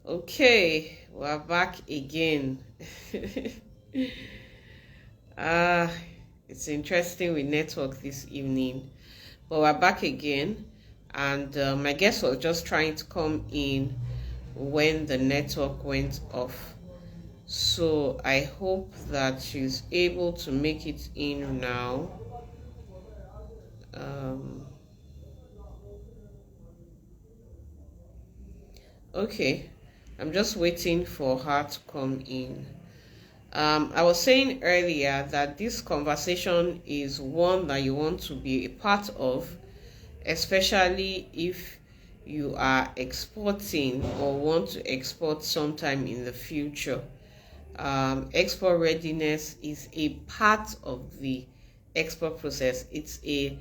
Okay, we're back again. Ah, it's interesting with network this evening, but we're back again, and my guest was just trying to come in when the network went off. So I hope that she's able to make it in now. Um, okay, I'm just waiting for her to come in. I was saying earlier that this conversation is one that you want to be a part of, especially if you are exporting or want to export sometime in the future. Export readiness is a part of the export process. It's a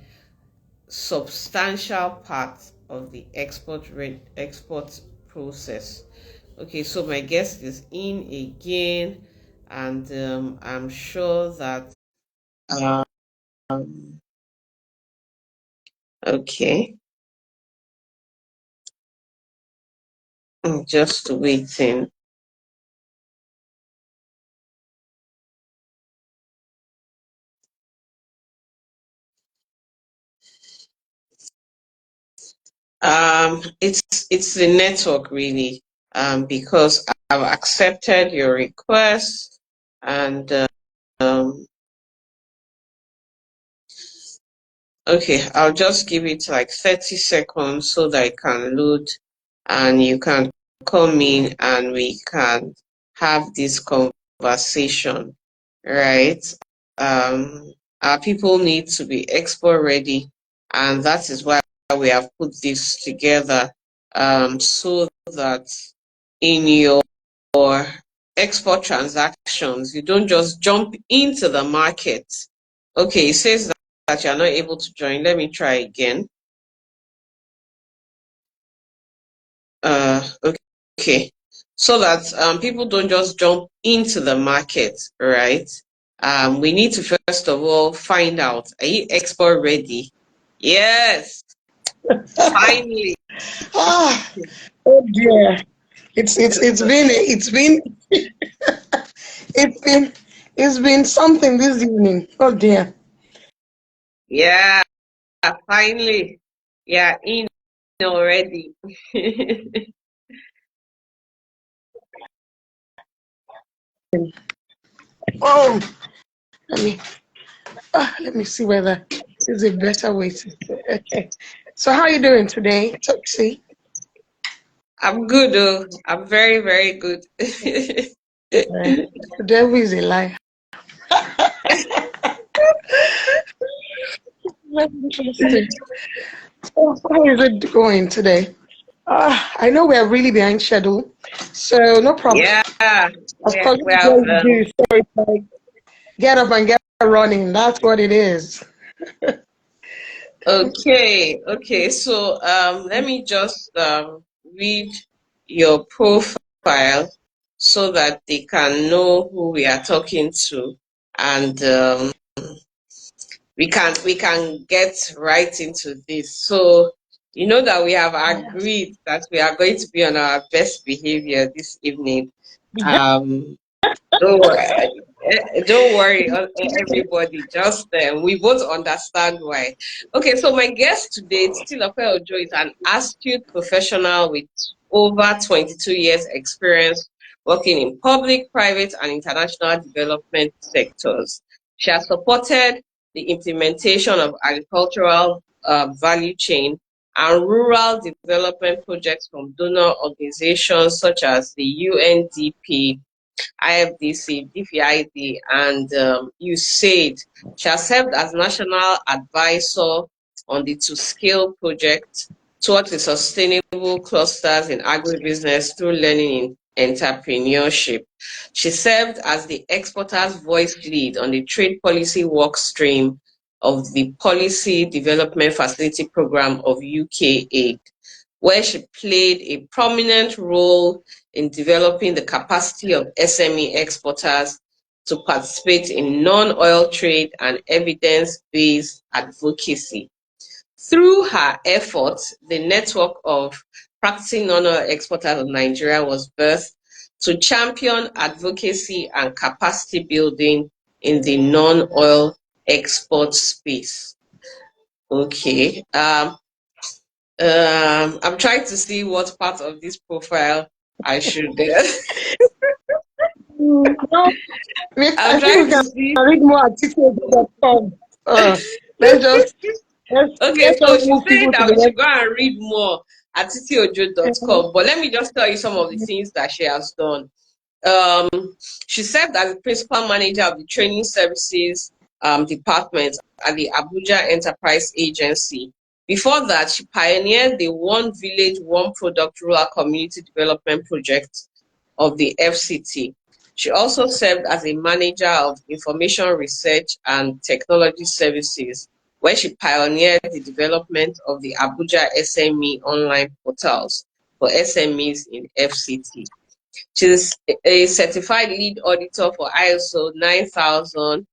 substantial part of the export process. Okay, so my guest is in again, and I'm sure that um okay, I'm just waiting. It's the network really, because I've accepted your request, and um okay, I'll just give it like 30 seconds so that it can load and you can come in and we can have this conversation, right? Um, our people need to be export ready, and that is why we have put this together, so that in your export transactions, you don't just jump into the market. Okay, it says that you're not able to join. Let me try again. Okay. So that people don't just jump into the market, right? We need to first of all find out, are you export ready? Yes, finally. Ah, oh dear. It's been it's been it's been something this evening. Oh dear. Yeah, finally. Yeah, in already. Oh, let me let me see whether there's a better way to say. Okay. So how are you doing today, Toxie? I'm good, oh. I'm very, very good. Uh, the devil is a lie. Very interesting. So how is it going today? I know we're really behind schedule, so no problem. Yeah, Of we, course, we what have. you do, so it's like get up and get running. That's what it is. Okay. So let me just read your profile so that they can know who we are talking to, and we can get right into this. So you know that we have Yes. agreed that we are going to be on our best behavior this evening. Um, don't worry, don't worry, everybody. Just we both understand why. Okay, so my guest today, Titi Ojo, is an astute professional with over 22 years experience working in public, private, and international development sectors. She has supported the implementation of agricultural value chain and rural development projects from donor organizations such as the UNDP, IFDC, DFID, and USAID. She has served as national advisor on the To Scale project towards the sustainable clusters in agribusiness through learning in entrepreneurship. She served as the exporters voice lead on the trade policy work stream of the Policy Development Facility Program of UK Aid, where she played a prominent role in developing the capacity of SME exporters to participate in non-oil trade and evidence-based advocacy. Through her efforts, the network of practicing non-oil exporters of Nigeria was birthed to champion advocacy and capacity building in the non-oil export space. Okay. I'm trying to see what part of this profile I should. Well, I'm I think trying we to can see. read more at titiojo.com. Let's just Okay, let's so just she's move saying people to that the we web. should go and read more at titiojo.com. But let me just tell you some of the things that she has done. Um, she served as the principal manager of the training services department at the Abuja Enterprise Agency. Before that, she pioneered the One Village, One Product Rural Community Development Project of the FCT. She also served as a manager of information research and technology services, where she pioneered the development of the Abuja SME online portals for SMEs in FCT. She's a certified lead auditor for ISO 9000,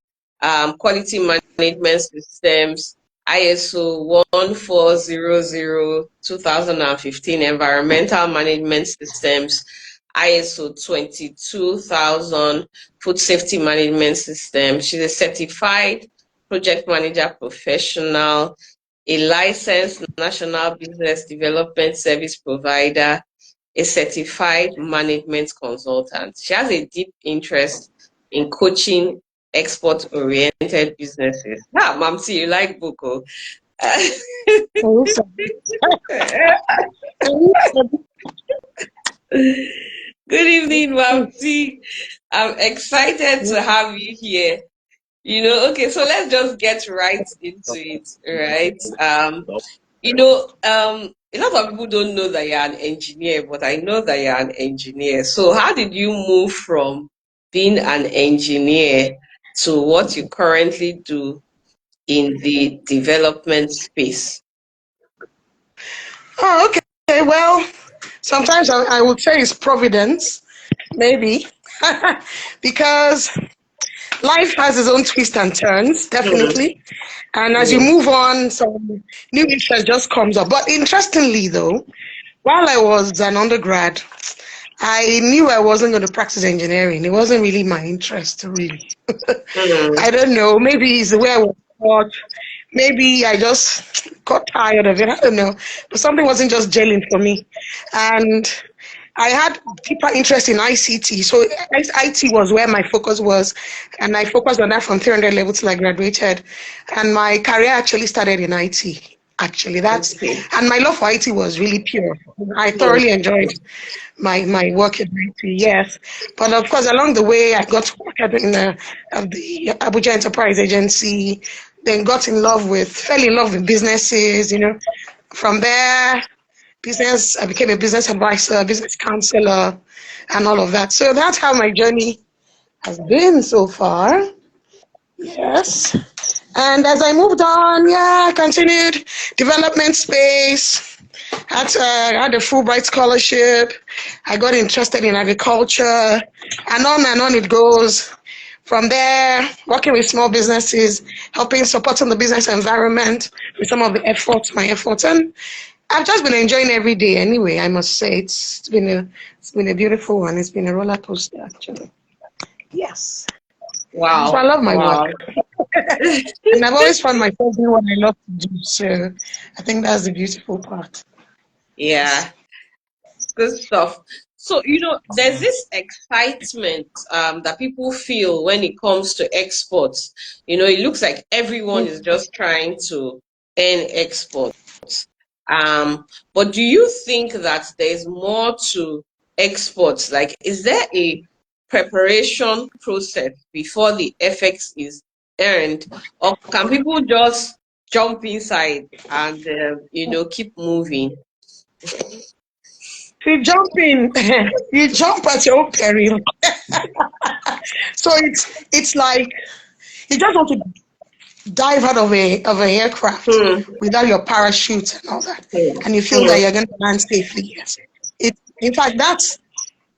quality management systems, ISO 1400 2015, environmental management systems, ISO 22000, food safety management system. She's a certified project manager professional, a licensed national business development service provider, a certified management consultant. She has a deep interest in coaching export-oriented businesses. Ah, Mamsi, you like Boko. Good evening, Mamsi. I'm excited to have you here. Okay, so let's just get right into it, right? A lot of people don't know that you're an engineer, but I know that you're an engineer. So how did you move from being an engineer to what you currently do in the development space? Oh, okay. Well, sometimes I would say it's providence, maybe, because life has its own twists and turns, Hmm, definitely. And as you hmm, move on, some new interest just comes up. But interestingly, though, while I was an undergrad, I knew I wasn't going to practice engineering. It wasn't really my interest, really. hmm, I don't know. Maybe it's the way I was taught. Maybe I just got tired of it. I don't know. But something wasn't just gelling for me. And I had deeper interest in ICT. So IT was where my focus was. And I focused on that from 300 level till I graduated. And my career actually started in IT. Actually, okay. and my love for IT was really pure. I Hmm, thoroughly enjoyed my work in IT, yes. But of course, along the way, I got to work at the Abuja Enterprise Agency, then fell in love with businesses, From there, I became a business advisor, business counselor, and all of that. So that's how my journey has been so far. Yes. And as I moved on, yeah, I continued development space. Had a Fulbright scholarship. I got interested in agriculture, and on it goes. From there, working with small businesses, helping supporting the business environment with some of my efforts, and I've just been enjoying every day. Anyway, I must say it's been a beautiful one. It's been a roller coaster, actually. Yes. So I wow, love my work, wow. and I've always found myself doing what I love to do. So I think that's the beautiful part. Yes. Yeah. Good stuff. So, there's this excitement that people feel when it comes to exports. It looks like everyone is just trying to earn exports. But do you think that there's more to exports? Like, is there a preparation process before the FX is earned, or can people just jump inside and keep moving? You jump in, you jump at your own peril. So it's like you just want to dive out of a aircraft Hmm, without your parachute and all that, hmm, and you feel that hmm. you're going to land safely. Yes, in fact that's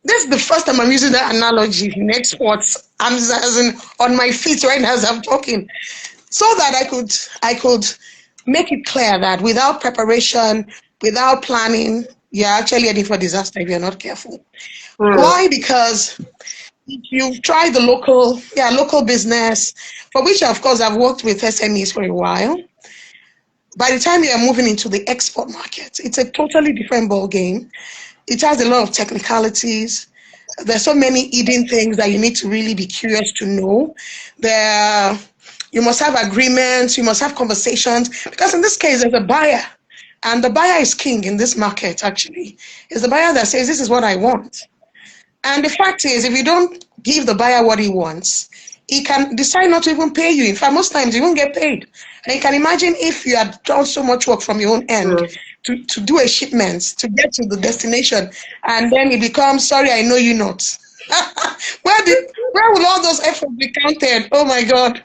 the first time I'm using that analogy in exports. I'm as in on my feet right now as I'm talking, so that I could make it clear that without preparation, without planning. you're actually heading for disaster if you're not careful. Mm. Why? Because you've tried the local business, for which of course I've worked with SMEs for a while. By the time you're moving into the export market, it's a totally different ball game. It has a lot of technicalities. There's so many hidden things that you need to really be curious to know. There, you must have agreements, you must have conversations, because in this case, there's a buyer. And the buyer is king in this market, actually. It's the buyer that says, this is what I want. And the fact is, if you don't give the buyer what he wants, he can decide not to even pay you. In fact, most times you won't get paid. And you can imagine if you had done so much work from your own end Mm. to do a shipment, to get to the destination, and then it becomes, sorry, I know you not. Where will all those efforts be counted? Oh my God.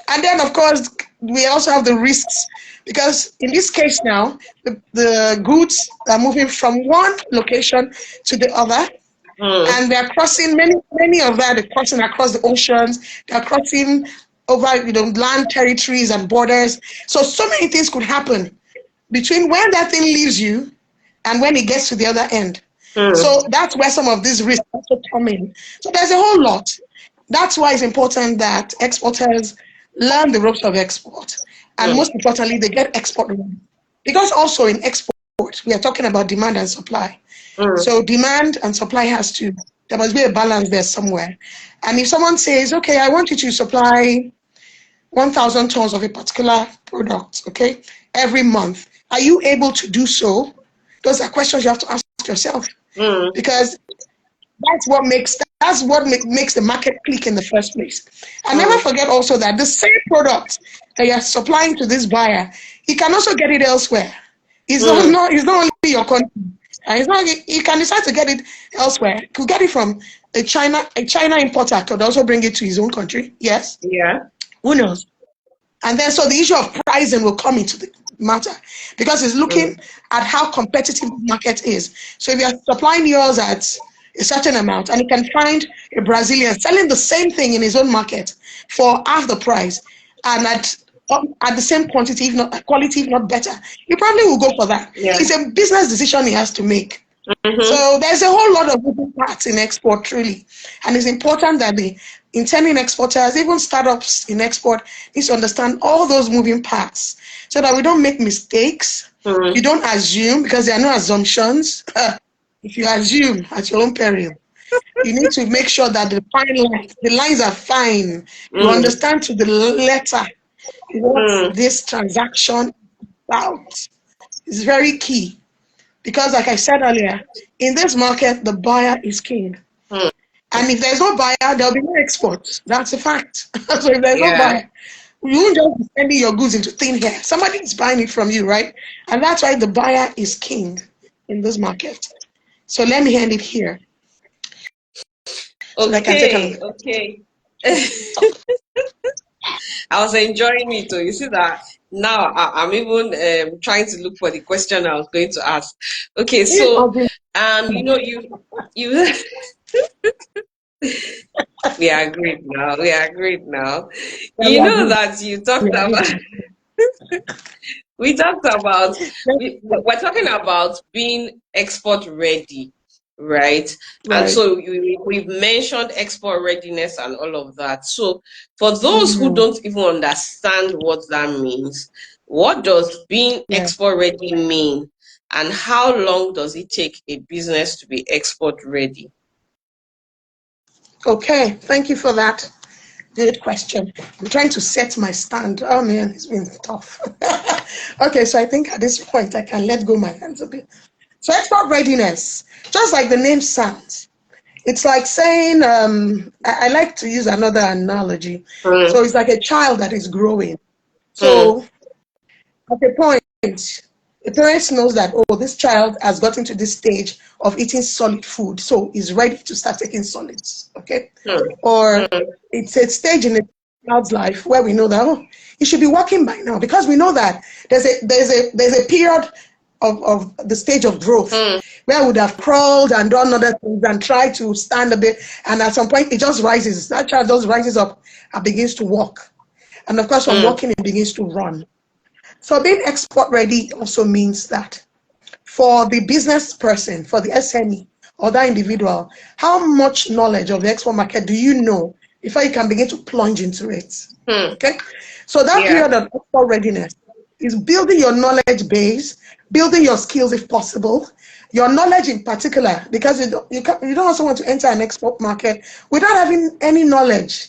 And then, of course, we also have the risks because in this case now, the goods are moving from one location to the other, Mm. and they're crossing many of that. They're crossing across the oceans. They're crossing over land territories and borders. So many things could happen between when that thing leaves you and when it gets to the other end. Mm. So that's where some of these risks also come in. So there's a whole lot. That's why it's important that exporters learn the ropes of export, and Mm. most importantly, they get export ready. Because also in export, we are talking about demand and supply. Mm. So demand and supply there must be a balance there somewhere. And if someone says, okay, I want you to supply 1,000 tons of a particular product, okay, every month, are you able to do so? Those are questions you have to ask yourself, Mm. because makes the market click in the first place. And never Mm. forget also that the same product that you're supplying to this buyer, he can also get it elsewhere. Mm. It's not only your country. It's not, he can decide to get it elsewhere. He could get it from a China importer could also bring it to his own country. Yes. Yeah. Who knows? And then so the issue of pricing will come into the matter because it's looking Mm. at how competitive the market is. So if you're supplying yours at a certain amount and you can find a Brazilian selling the same thing in his own market for half the price and at the same quantity, if not quality, if not better, he probably will go for that. Yeah. It's a business decision he has to make. Mm-hmm. So there's a whole lot of moving parts in export, truly. And it's important that the intending exporters, even startups in export, need to understand all those moving parts so that we don't make mistakes. You Mm. don't assume, because there are no assumptions. If you assume at your own peril, you need to make sure that the lines are fine. You Mm. understand to the letter what Mm. this transaction is about. It's very key. Because, like I said earlier, in this market, the buyer is king. Mm. And if there's no buyer, there'll be no export. That's a fact. So if there's no Yeah. buyer, you won't just be sending your goods into thin air. Somebody is buying it from you, right? And that's why the buyer is king in this market. So let me hand it here so that I can take Okay. another. Okay. I was enjoying it. You see that now I'm even trying to look for the question I was going to ask. Okay, so you we are agreed now. We are agreed now. You know that you talked about we talked about we're talking about being export ready, right? And Right. so we've mentioned export readiness and all of that. So for those who Mhm. don't even understand what that means, what does being Yeah. export ready mean? And how long does it take a business to be export ready? Okay. Thank you for that. Good question. I'm trying to set my stand. Oh man, it's been tough. Okay, so I think at this point I can let go my hands a bit. So export readiness, just like the name sounds, it's like saying, I like to use another analogy. So Mm. it's like a child that is growing. Mm. So at a point, the parent knows that, oh, this child has gotten to this stage of eating solid food, so is ready to start taking solids, okay? Mm. Or Mm. it's a stage in a child's life where we know that, oh, he should be walking by now, because we know that there's a period of the stage of growth Mm. where I would have crawled and done other things and tried to stand a bit, and at some point it just rises. That child just rises up and begins to walk. And of course, from Mm. walking, it begins to run. So being export ready also means that for the business person, for the SME or that individual, how much knowledge of the export market do you know before you can begin to plunge into it? Hmm. Okay, so that Yeah. period of export readiness is building your knowledge base, building your skills if possible, your knowledge in particular, because you don't also want to enter an export market without having any knowledge.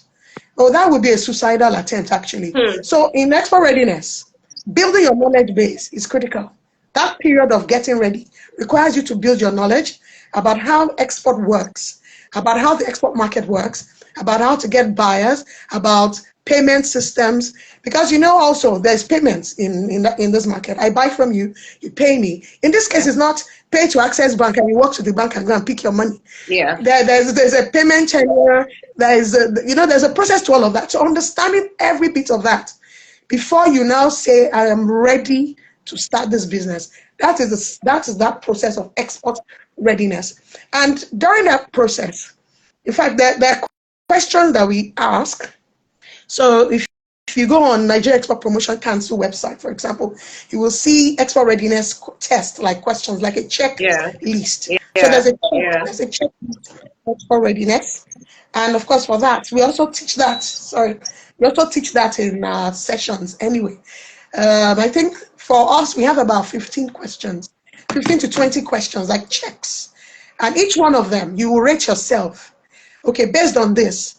Oh, that would be a suicidal attempt, actually. Hmm. So, in export readiness, building your knowledge base is critical. That period of getting ready requires you to build your knowledge about how export works, about how the export market works, about how to get buyers, about payment systems. Because also there's payments in this market. I buy from you, you pay me. In this case, Yeah. it's not pay to Access Bank and you walk to the bank and go and pick your money. Yeah. There's a payment tenure. There's a process to all of that. So understanding every bit of that before you now say I am ready to start this business. That process of export readiness. And during that process, in fact, there are questions that we ask. So if you go on Nigeria Export Promotion Council website, for example, you will see export readiness test, like questions, like a Yeah. checklist. So Yeah. Yeah. there's a checklist for export readiness, and of course for that we also teach that. Sorry, we also teach that in sessions anyway. I think for us we have about 15 questions, 15 to 20 questions, like checks, and each one of them you will rate yourself. Okay, based on this,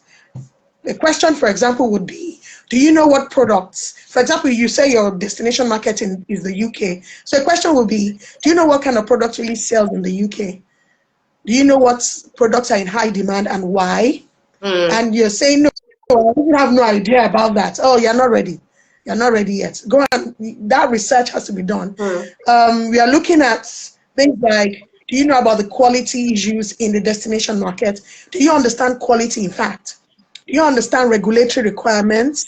the question, for example, would be, do you know what products? For example, you say your destination market is the UK. So a question will be, do you know what kind of products really sells in the UK? Do you know what products are in high demand and why? Hmm. And you're saying, no, I even have no idea about that. Oh, you're not ready. You're not ready yet. Go on. That research has to be done. Hmm. We are looking at things like, do you know about the quality issues in the destination market? Do you understand quality, in fact? Do you understand regulatory requirements?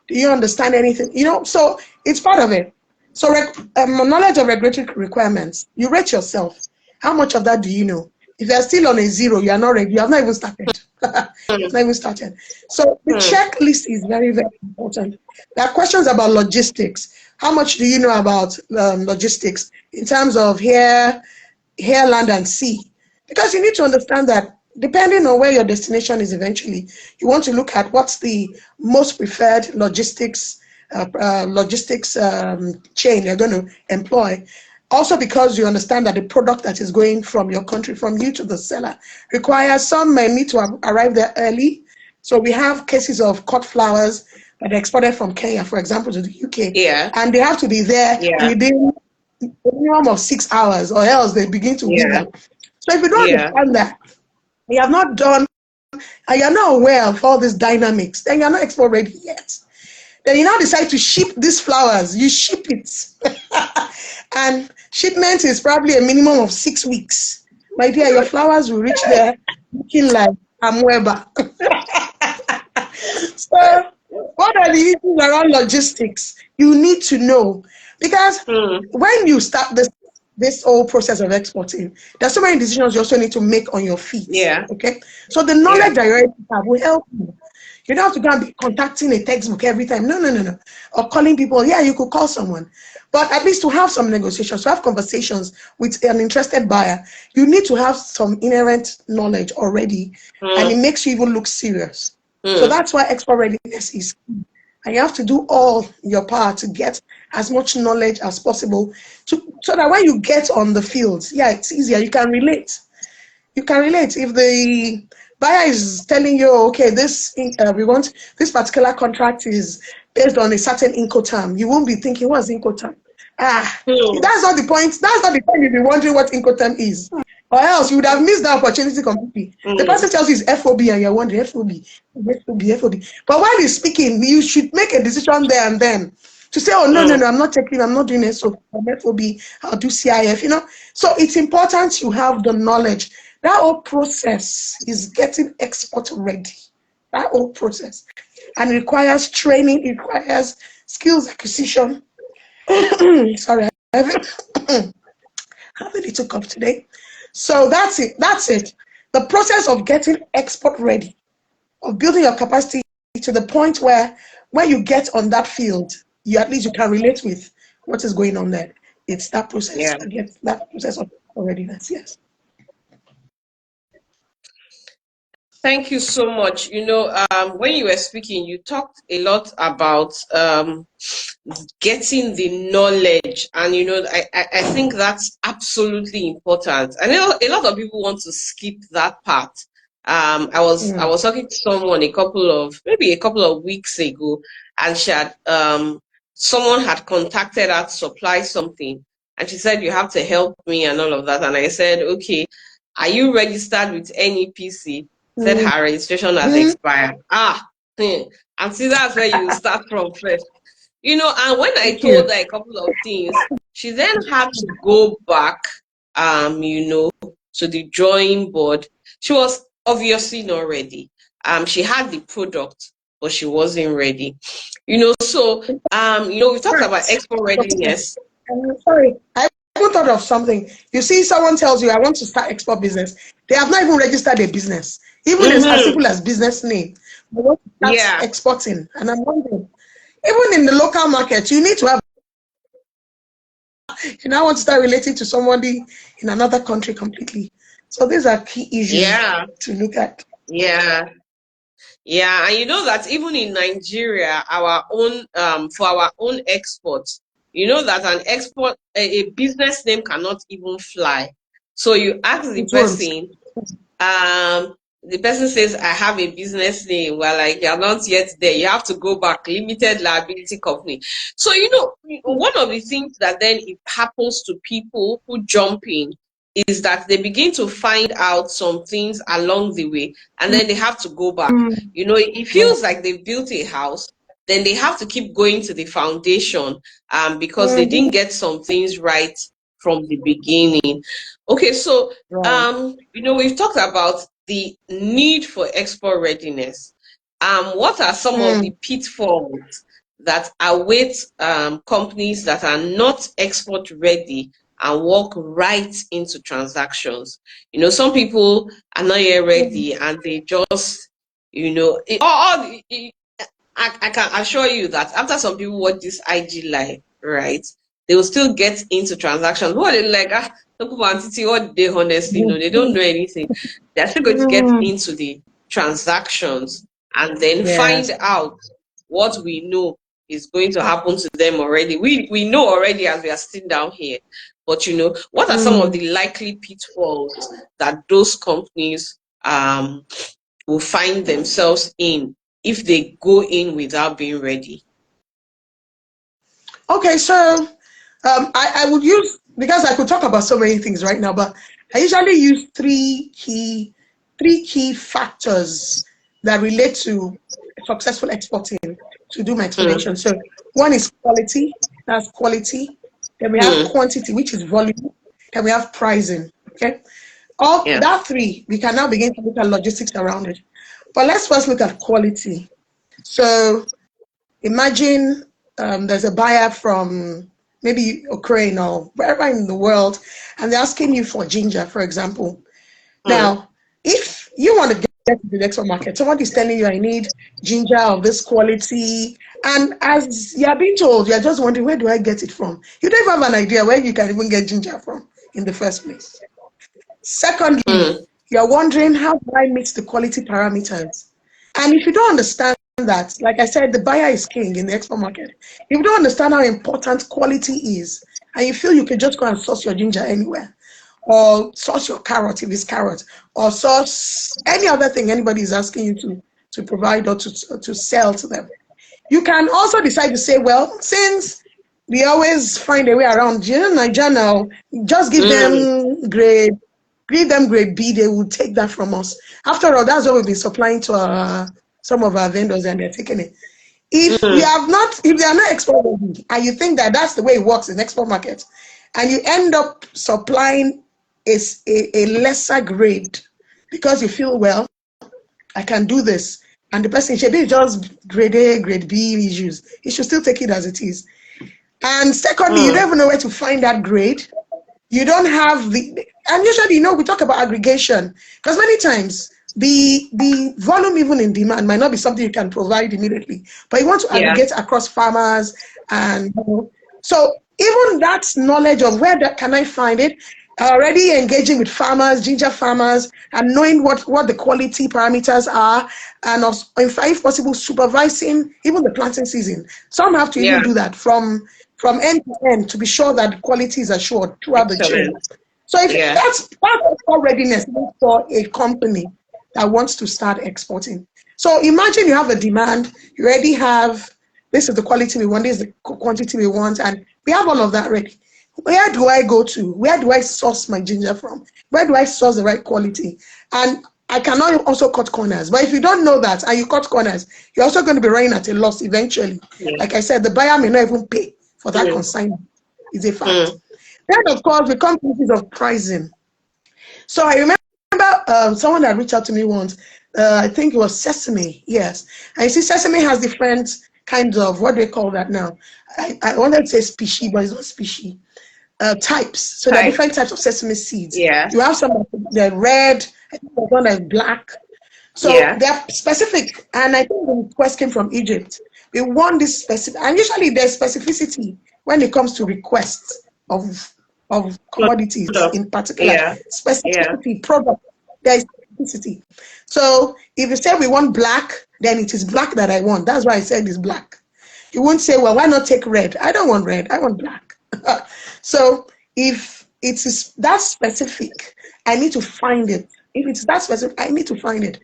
Do you understand anything? So it's part of it. So knowledge of regulatory requirements, you rate yourself. How much of that do you know? If you're still on a zero, you are not ready. You have not even started. You have not even started. So the Hmm. checklist is very, very important. There are questions about logistics. How much do you know about logistics in terms of air, land, and sea? Because you need to understand that depending on where your destination is eventually, you want to look at what's the most preferred logistics chain you're going to employ. Also, because you understand that the product that is going from your country, from you to the seller, requires some may need to arrive there early. So we have cases of cut flowers that are exported from Kenya, for example, to the UK, Yeah. and they have to be there Yeah. within a minimum of 6 hours, or else they begin to Yeah. wither. So if you don't Yeah. understand that, you have not done, and you're not aware of all these dynamics, then you're not export ready yet. Then you now decide to ship these flowers, you ship it. And shipment is probably a minimum of 6 weeks. My dear, your flowers will reach there looking like amoeba. So, what are the issues around logistics? You need to know, because Hmm. when you start this whole process of exporting, there's so many decisions you also need to make on your feet. Yeah. Okay, so the Yeah. knowledge that you already have will help you. You don't have to go and be contacting a textbook every time. No, no, no, no. Or calling people. Yeah, you could call someone, but at least to have some negotiations, to have conversations with an interested buyer, you need to have some inherent knowledge already, and Hmm. it makes you even look serious. So Hmm. that's why export readiness is key. And you have to do all your part to get as much knowledge as possible so that when you get on the field, yeah, it's easier. You can relate. You can relate. If the buyer is telling you, okay, we want this particular contract is based on a certain Incoterm, you won't be thinking, what's Incoterm? Ah, Hmm. that's not the point. That's not the time you'll be wondering what Incoterm is. Or else you would have missed the opportunity completely. The Hmm. person tells you it's FOB and you're wondering FOB. But while he's speaking, you should make a decision there and then to say, oh, no, no, Hmm. no, I'm not doing SOB, I'm FOB, I'll do CIF. So it's important you have the knowledge. That whole process is getting export ready. That whole process. And it requires training, it requires skills acquisition. Sorry, I have a little cough today. So that's it. That's it. The process of getting export ready, of building your capacity to the point where when you get on that field, you at least you can relate with what is going on there. It's that process Yeah. to get that process of readiness. Yes. Thank you so much. When you were speaking, you talked a lot about getting the knowledge, and I think that's absolutely important. I know a lot of people want to skip that part. I Mm. was talking to someone maybe a couple of weeks ago, and she had someone had contacted her to supply something, and she said, you have to help me and all of that. And I said, okay, are you registered with NEPC? Said Mm. her registration has Mm. expired. And see, that's where you start from first. And when I Thank you. told her a couple of things, she then had to go back, to the drawing board. She was obviously not ready. She had the product, but she wasn't ready. So, we talked about Right. export readiness. Sorry, I even thought of something. You see, someone tells you, I want to start export business. They have not even registered a business, even as Mm-hmm. simple as business name. They want to start Yeah, exporting. And I'm wondering, even in the local market, you need to have, you now want to start relating to somebody in another country completely. So these are key issues yeah, to look at. yeah. Yeah, and you know that even in Nigeria, our own for our own exports, you know that an export a business name cannot even fly. So you ask the It won't. person, the person says, I have a business name. Well, like, you're not yet there. You have to go back, limited liability company. So, one of the things that then it happens to people who jump in is that they begin to find out some things along the way, and then they have to go back. Mm. It Yeah. feels like they've built a house, then they have to keep going to the foundation, because they didn't Mhm. get some things right from the beginning. Okay, so Right. we've talked about the need for export readiness. What are some of the Mm. pitfalls that await companies that are not export ready and walk right into transactions? Some people are not yet Mm. ready, and they just, I can assure you that after some people watch this IG live, right, they will still get into transactions. What are they like? Some people and Titi, what they honestly know, they don't know anything. They're still going to get Mm. into the transactions and then find Yes. out what we know is going to happen to them already. We know already as we are sitting down here. But what are some of Mm. the likely pitfalls that those companies will find themselves in if they go in without being ready? Okay, so I would use, because I could talk about so many things right now, but I usually use three key factors that relate to successful exporting to do my explanation. Mm, So one is quality, that's quality. Then we have mm, quantity, which is volume. Then we have pricing. Okay. All yeah. that three, we can now begin to look at logistics around it. But let's first look at quality. So imagine there's a buyer from maybe Ukraine or wherever in the world, and they're asking you for ginger, for example. Mm, Now, if you want to get to the next market, somebody is telling you, I need ginger of this quality. And as you're being told, you're just wondering, where do I get it from? You don't even have an idea where you can even get ginger from in the first place. Secondly, mm, you're wondering, how do I meet the quality parameters? And if you don't understand that, like I said, the buyer is king in the export market. If you don't understand how important quality is, and you feel you can just go and source your ginger anywhere, or source your carrot if it's carrot, or source any other thing anybody is asking you to provide or to sell to them. You can also decide to say, well, since we always find a way around, Nigeria now, just mm, give them grade B, they will take that from us. After all, that's what we've been supplying to some of our vendors, and they're taking it. mm, If they are not export ready, and you think that that's the way it works in export markets, and you end up supplying a lesser grade because you feel, well, I can do this, and the person should be just grade A, grade B issues, you should still take it as it is. And secondly, you don't mm, even know where to find that grade. You don't have and usually, we talk about aggregation, because many times the volume even in demand might not be something you can provide immediately, but you want to yeah. aggregate across farmers. And so even that knowledge of where that, can I find it, already engaging with farmers, ginger farmers, and knowing what the quality parameters are, and also, if possible, supervising even the planting season. Some have to Yeah. even do that from end to end to be sure that the quality is assured throughout the chain. Excellent. So if Yeah. that's for readiness for a company that wants to start exporting. So imagine you have a demand, you already have, this is the quality we want, this is the quantity we want, and we have all of that ready. Where do I go to? Where do I source my ginger from? Where do I source the right quality? And I cannot also cut corners. But if you don't know that and you cut corners, you're also going to be running at a loss eventually. Yeah. Like I said, the buyer may not even pay for that Mm. consignment. It's a fact. Mm. Then, of course, we come to issues of pricing. So I remember someone that reached out to me once. I think it was sesame. Yes, and you see, sesame has different kinds of, what do they call that now? I wanted to say species, but it's not species. Types. So there are Type. different types of sesame seeds. Yeah. You have some that are red. I think there's one that's black. So Yeah. they're specific, and I think the request came from Egypt. We want this specific, and usually there's specificity when it comes to requests of commodities Product. in particular. Yeah. Yeah. Specificity, product, there is specificity. So if you say we want black, then it is black that I want. That's why I said it's black. You won't say, well, why not take red? I don't want red, I want black. So if it is that specific, I need to find it. If it's that specific, I need to find it.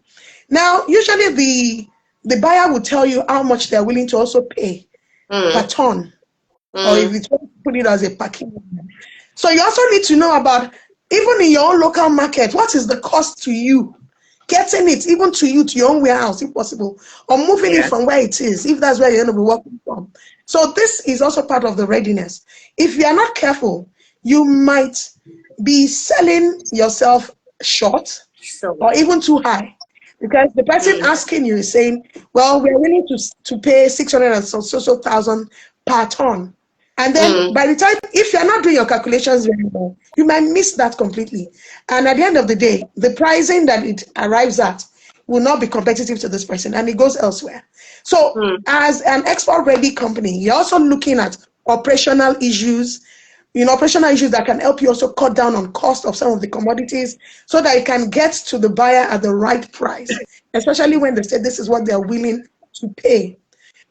Now, usually the buyer will tell you how much they're willing to also pay per Mm. ton, or if Mm. it's put it as a packing. So you also need to know about, even in your own local market, what is the cost to you? Getting it even to you, to your own warehouse, if possible, or moving it Yeah. from where it is, if that's where you're going to be working from. So this is also part of the readiness. If you are not careful, you might be selling yourself short So. or even too high, because the person Mm. asking you is saying, well, we're willing to pay 600 and so thousand per ton. And then Mm. by the time, if you're not doing your calculations very well, you might miss that completely. And at the end of the day, the pricing that it arrives at will not be competitive to this person, and it goes elsewhere. So Mm. as an export ready company, you're also looking at operational issues, operational issues that can help you also cut down on cost of some of the commodities, so that it can get to the buyer at the right price, especially when they say this is what they're willing to pay.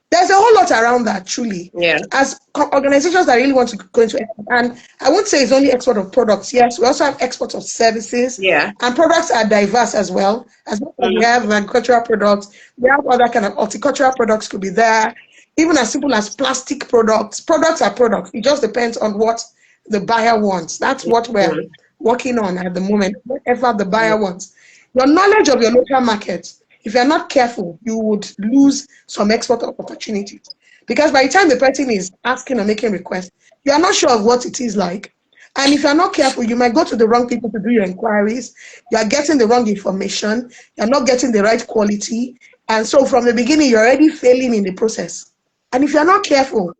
There's a whole lot around that, truly. Yeah. As organizations that really want to go into export, and I won't say it's only export of products. Yes, we also have export of services, Yeah. and products are diverse as well. As much as we Mm. have agricultural products, we have other kind of horticultural products could be there, even as simple as plastic products. Products are products. It just depends on what the buyer wants. That's what we're Mm. working on at the moment, whatever the Mm. buyer wants. Your knowledge of your local market, if you're not careful, you would lose some export opportunities. Because by the time the person is asking or making requests, you are not sure of what it is like. And if you're not careful, you might go to the wrong people to do your inquiries. You are getting the wrong information. You're not getting the right quality. And so from the beginning, you're already failing in the process. And if you're not careful,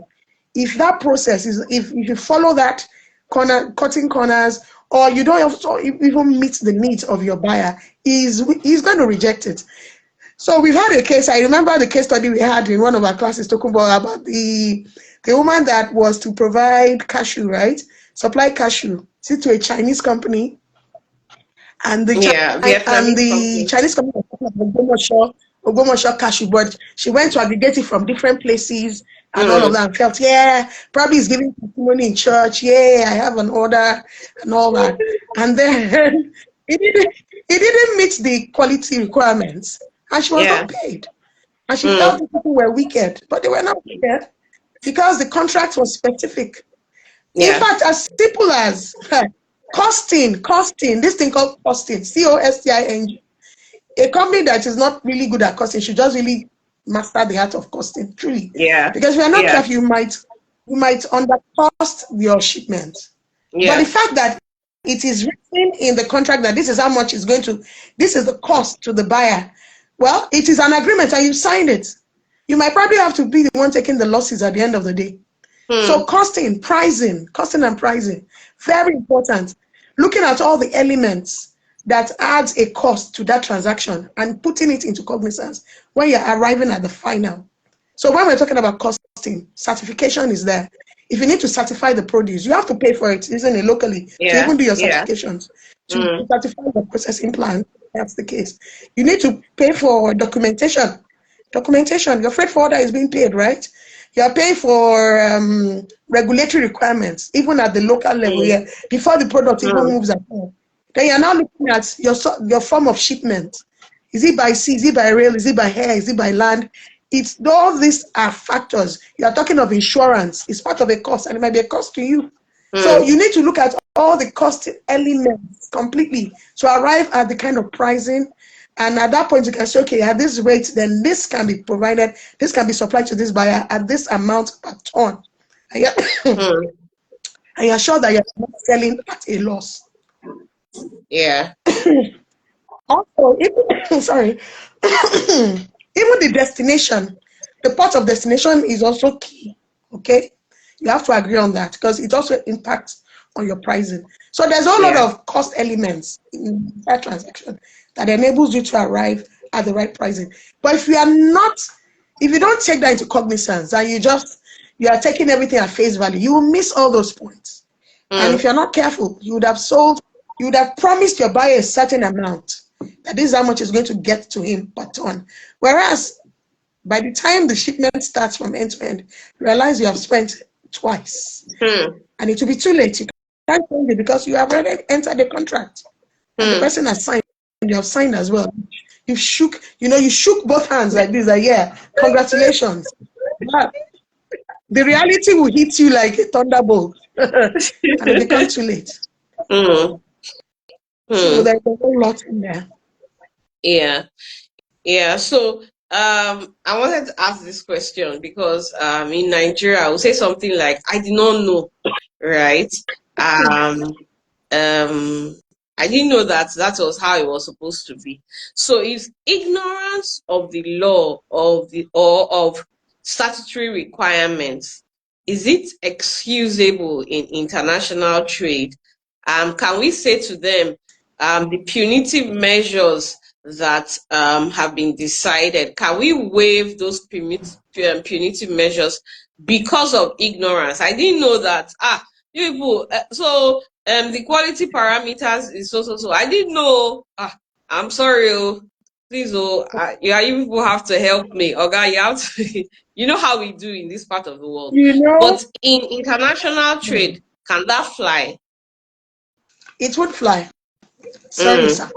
if that process is, if you follow that cutting corners, or you don't also even meet the needs of your buyer, he's going to reject it. So we've had a case. I remember the case study we had in one of our classes talking about the woman that was to provide cashew, right? Supply cashew, see, to a Chinese company, and Yeah. Vietnamese the company. Chinese company was Ogomosho cashew, but she went to aggregate it from different places and all of Mm. that, and felt, yeah, probably is giving testimony in church. Yeah, I have an order and all that. And then it didn't meet the quality requirements, and she was Yeah. not paid. And she felt Mm. the people were wicked, but they were not wicked because the contract was specific. In Yeah. fact, as simple as costing, this thing called costing, costing. A company that is not really good at costing should just really master the art of costing, truly. Yeah. Because if you're not Yeah. careful, you might undercost your shipment. But the Yeah. fact that it is written in the contract that this is how much is going to, this is the cost to the buyer. Well, it is an agreement and you signed it. You might probably have to be the one taking the losses at the end of the day. So Mm. costing and pricing, very important. Looking at all the elements that adds a cost to that transaction and putting it into cognizance when you're arriving at the final. So when we're talking about costing, certification is there. If you need to certify the produce, you have to pay for it, isn't it, locally, to Yeah. even do your Yeah. certifications, to Mm. certify the processing plant. That's the case. You need to pay for documentation. Documentation. Your freight forwarder is being paid, right? You are paying for regulatory requirements, even at the local level, Mm. yeah, before the product even Mm. moves at all. Then you're now looking at your form of shipment. Is it by sea? Is it by rail? Is it by air? Is it by land? It's all these are factors. You are talking of insurance. It's part of a cost, and it might be a cost to you. So Mm. you need to look at all the cost elements completely to arrive at the kind of pricing. And at that point, you can say, okay, at this rate, then this can be provided, this can be supplied to this buyer at this amount per ton. And you're, Mm. and you're sure that you're not selling at a loss. Yeah. Also, even, sorry, even the destination, the port of destination is also key. Okay, you have to agree on that because it also impacts on your pricing. So there's a whole lot Yeah. of cost elements in that transaction that enables you to arrive at the right pricing. But if you are not, if you don't take that into cognizance and you are taking everything at face value, you will miss all those points. And if Mm. you're not careful, you would have promised your buyer a certain amount, that this is how much is going to get to him per ton. Whereas by the time the shipment starts from end to end, you realize you have spent twice. Mm. And it will be too late. You can't change it because you have already entered the contract. And the Mm. person has signed, and you have signed as well. You shook both hands like this, like, yeah, congratulations. But the reality will hit you like a thunderbolt. And it becomes too late. Mm. So Mm. there's a whole lot in there. Yeah. Yeah. So I wanted to ask this question because in Nigeria I would say something like I did not know, right? Um um I didn't know that that was how it was supposed to be. So is ignorance of the law of the or of statutory requirements, is it excusable in international trade? Can we say to them the punitive measures that have been decided, can we waive those punitive measures because of ignorance? I didn't know that. You people, so the quality parameters is so so so. I didn't know. I'm sorry, oh, please, oh, yeah, you people have to help me. Okay, you have to. You know how we do in this part of the world, You know, but in international trade, can that fly? it would fly. Sorry, Mm, sir.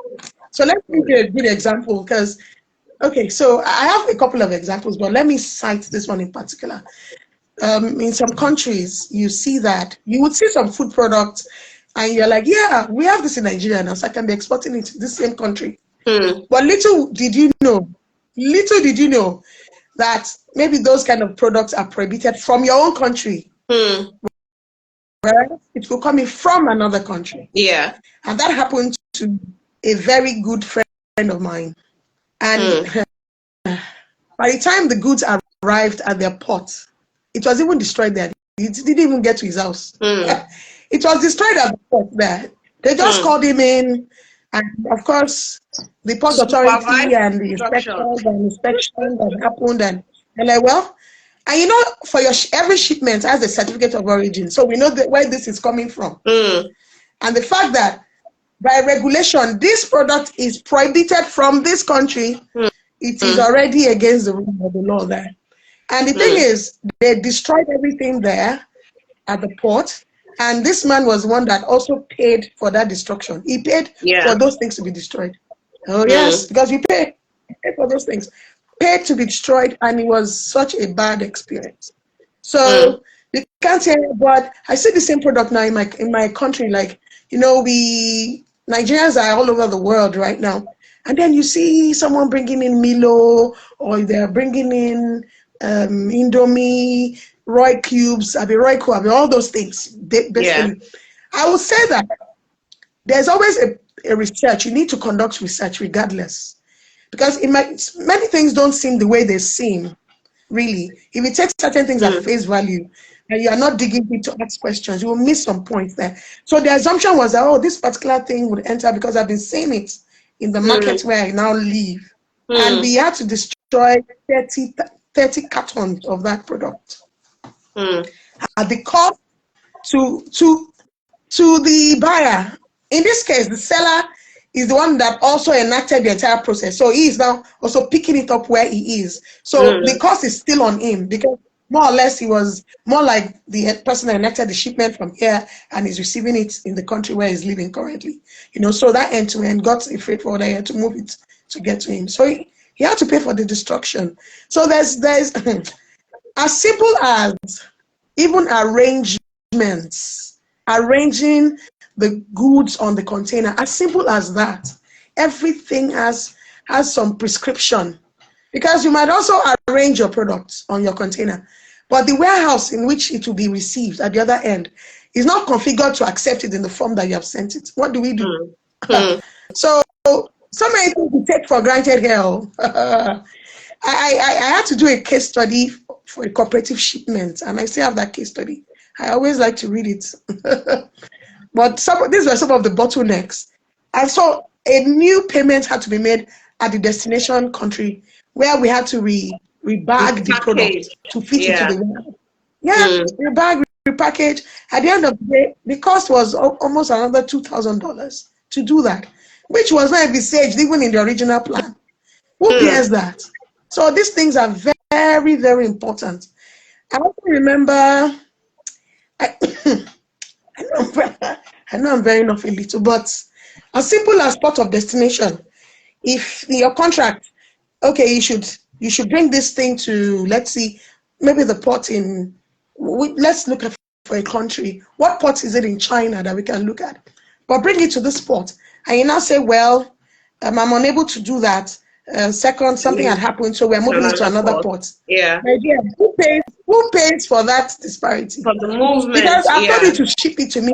So let's give you a good example because, okay, so I have a couple of examples, but let me cite this one in particular. In some countries, you see that you would see some food products, and you're like, yeah, we have this in Nigeria now, so I can be exporting it to this same country. mm, But little did you know that maybe those kind of products are prohibited from your own country, mm, right? It will come in from another country. yeah. And that happened to a very good friend of mine. And Mm, by the time the goods arrived at their port, it was even destroyed there. It didn't even get to his house. mm, It was destroyed at the port there. They just mm. called him in, and of course, the port authority Supervised and the destruction. inspectors and inspection that happened, and they're like, well, and you know, for every shipment has a certificate of origin, so we know where this is coming from, Mm, and the fact that by regulation this product is prohibited from this country, mm, it is mm, already against the rule of the law there. And the thing mm. is, they destroyed everything there at the port. And this man was one that also paid for that destruction. He paid Yeah. for those things to be destroyed. Oh, yes, Mm, because you pay for those things. Paid to be destroyed, and it was such a bad experience. mm, So you can't say, but I see the same product now in my country. Like, we Nigerians are all over the world right now. And then you see someone bringing in Milo, or they're bringing in Indomie, Roy Cubes, Roy Cube, all those things. yeah. Basically, I would say that there's always a research. You need to conduct research regardless. Because many things don't seem the way they seem, really. If you take certain things at Mm, face value and you are not digging deep to ask questions, you will miss some points there. So the assumption was that, oh, this particular thing would enter because I've been seeing it in the market mm, where I now live. And we mm, had to destroy 30 cartons of that product. mm. at the cost to the buyer. In this case, the seller is the one that also enacted the entire process. So he is now also picking it up where he is. So the Mm. cost is still on him because more or less he was more like the person that enacted the shipment from here and is receiving it in the country where he's living currently. So that end to end got a freight forwarder here to move it to get to him. So he had to pay for the destruction. So there's as simple as even arranging the goods on the container, as simple as that. Everything has some prescription because you might also arrange your products on your container, but the warehouse in which it will be received at the other end is not configured to accept it in the form that you have sent it. What do we do? Mm. Mm. So many things we take for granted here. I had to do a case study for a cooperative shipment, and I still have that case study. I always like to read it. But these were some of the bottlenecks. And so a new payment had to be made at the destination country where we had to rebag the product Package. to fit into Yeah. the warehouse. Yeah, Mm. rebag, repackage. At the end of the day, the cost was almost another $2,000 to do that, which was not envisaged even in the original plan. Who Mm. bears that? So these things are very, very important. I also remember, I, I know I'm very off a little, but as simple as port of destination. If your contract, okay, you should bring this thing to, let's see, maybe the port in. Let's look at for a country. What port is it in China that we can look at? But bring it to this port, and you now say, well, I'm unable to do that. Second, something had Leave happened, so we're to moving it to another another port. port. Yeah. My dear, who pays for that disparity? For the movement. Because I've told you Yeah. to ship it to me,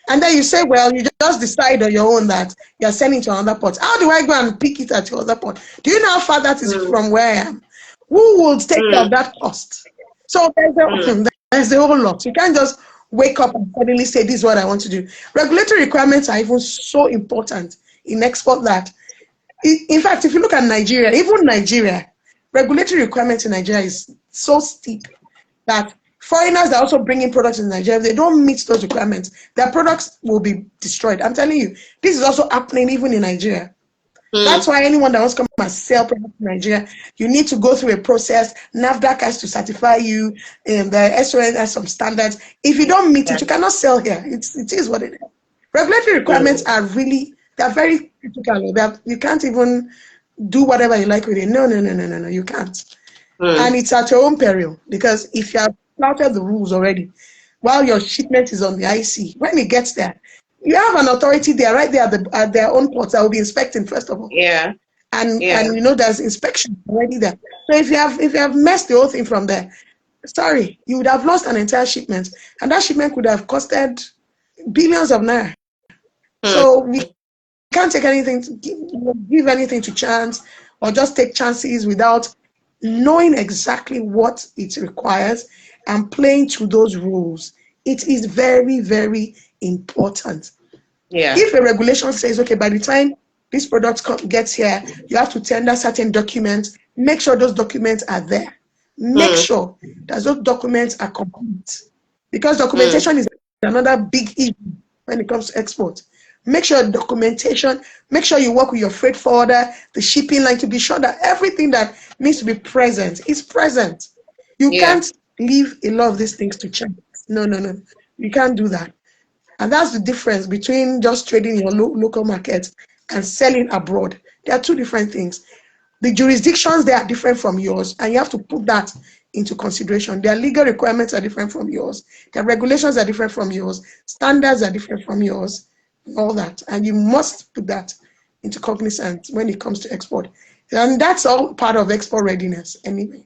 and then you say, well, you just decide on your own that you're sending to another port. How do I go and pick it at your other port? Do you know how far that is Mm. from where I am? Who will take care of Mm. that cost? So there's Mm. there's a whole lot. You can't just wake up and suddenly say, this is what I want to do. Regulatory requirements are even so important in export that, in fact, if you look at Nigeria, even Nigeria, regulatory requirements in Nigeria is so steep that foreigners that also bring in products in Nigeria, if they don't meet those requirements, their products will be destroyed. I'm telling you, this is also happening even in Nigeria. That's Mm. why anyone that wants to come and sell products in Nigeria, you need to go through a process. NAFDAC has to certify you, and the SON has some standards. If you don't meet Yeah. it, you cannot sell here. It is what it is. Regulatory requirements Mm. are they're very critical. You can't even do whatever you like with it. No, no, no, no, no, no, you can't. And Mm. it's at your own peril because if you have flouted the rules already while your shipment is on the IC, when it gets there, you have an authority there right there at their own ports that will be inspecting first of all. Yeah. Yeah. And there's inspection already there. So if you have messed the whole thing from there, sorry, you would have lost an entire shipment. And that shipment could have costed billions of naira. Mm. So we can't take anything to give anything to chance or just take chances without knowing exactly what it requires and playing to those rules. It is very, very important. Yeah. If a regulation says, okay, by the time this product gets here, you have to tender certain documents, make sure those documents are there. Make Mm. sure that those documents are complete. Because Mm. documentation is another big issue when it comes to export. Make sure documentation, make sure you work with your freight forwarder, the shipping line to be sure that everything that needs to be present is present. You Yeah. can't leave a lot of these things to chance. No, no, no. You can't do that. And that's the difference between just trading in your local market and selling abroad. They are two different things. The jurisdictions, they are different from yours, and you have to put that into consideration. Their legal requirements are different from yours. Their regulations are different from yours. Standards are different from yours, all that. And you must put that into cognizance when it comes to export. And that's all part of export readiness anyway.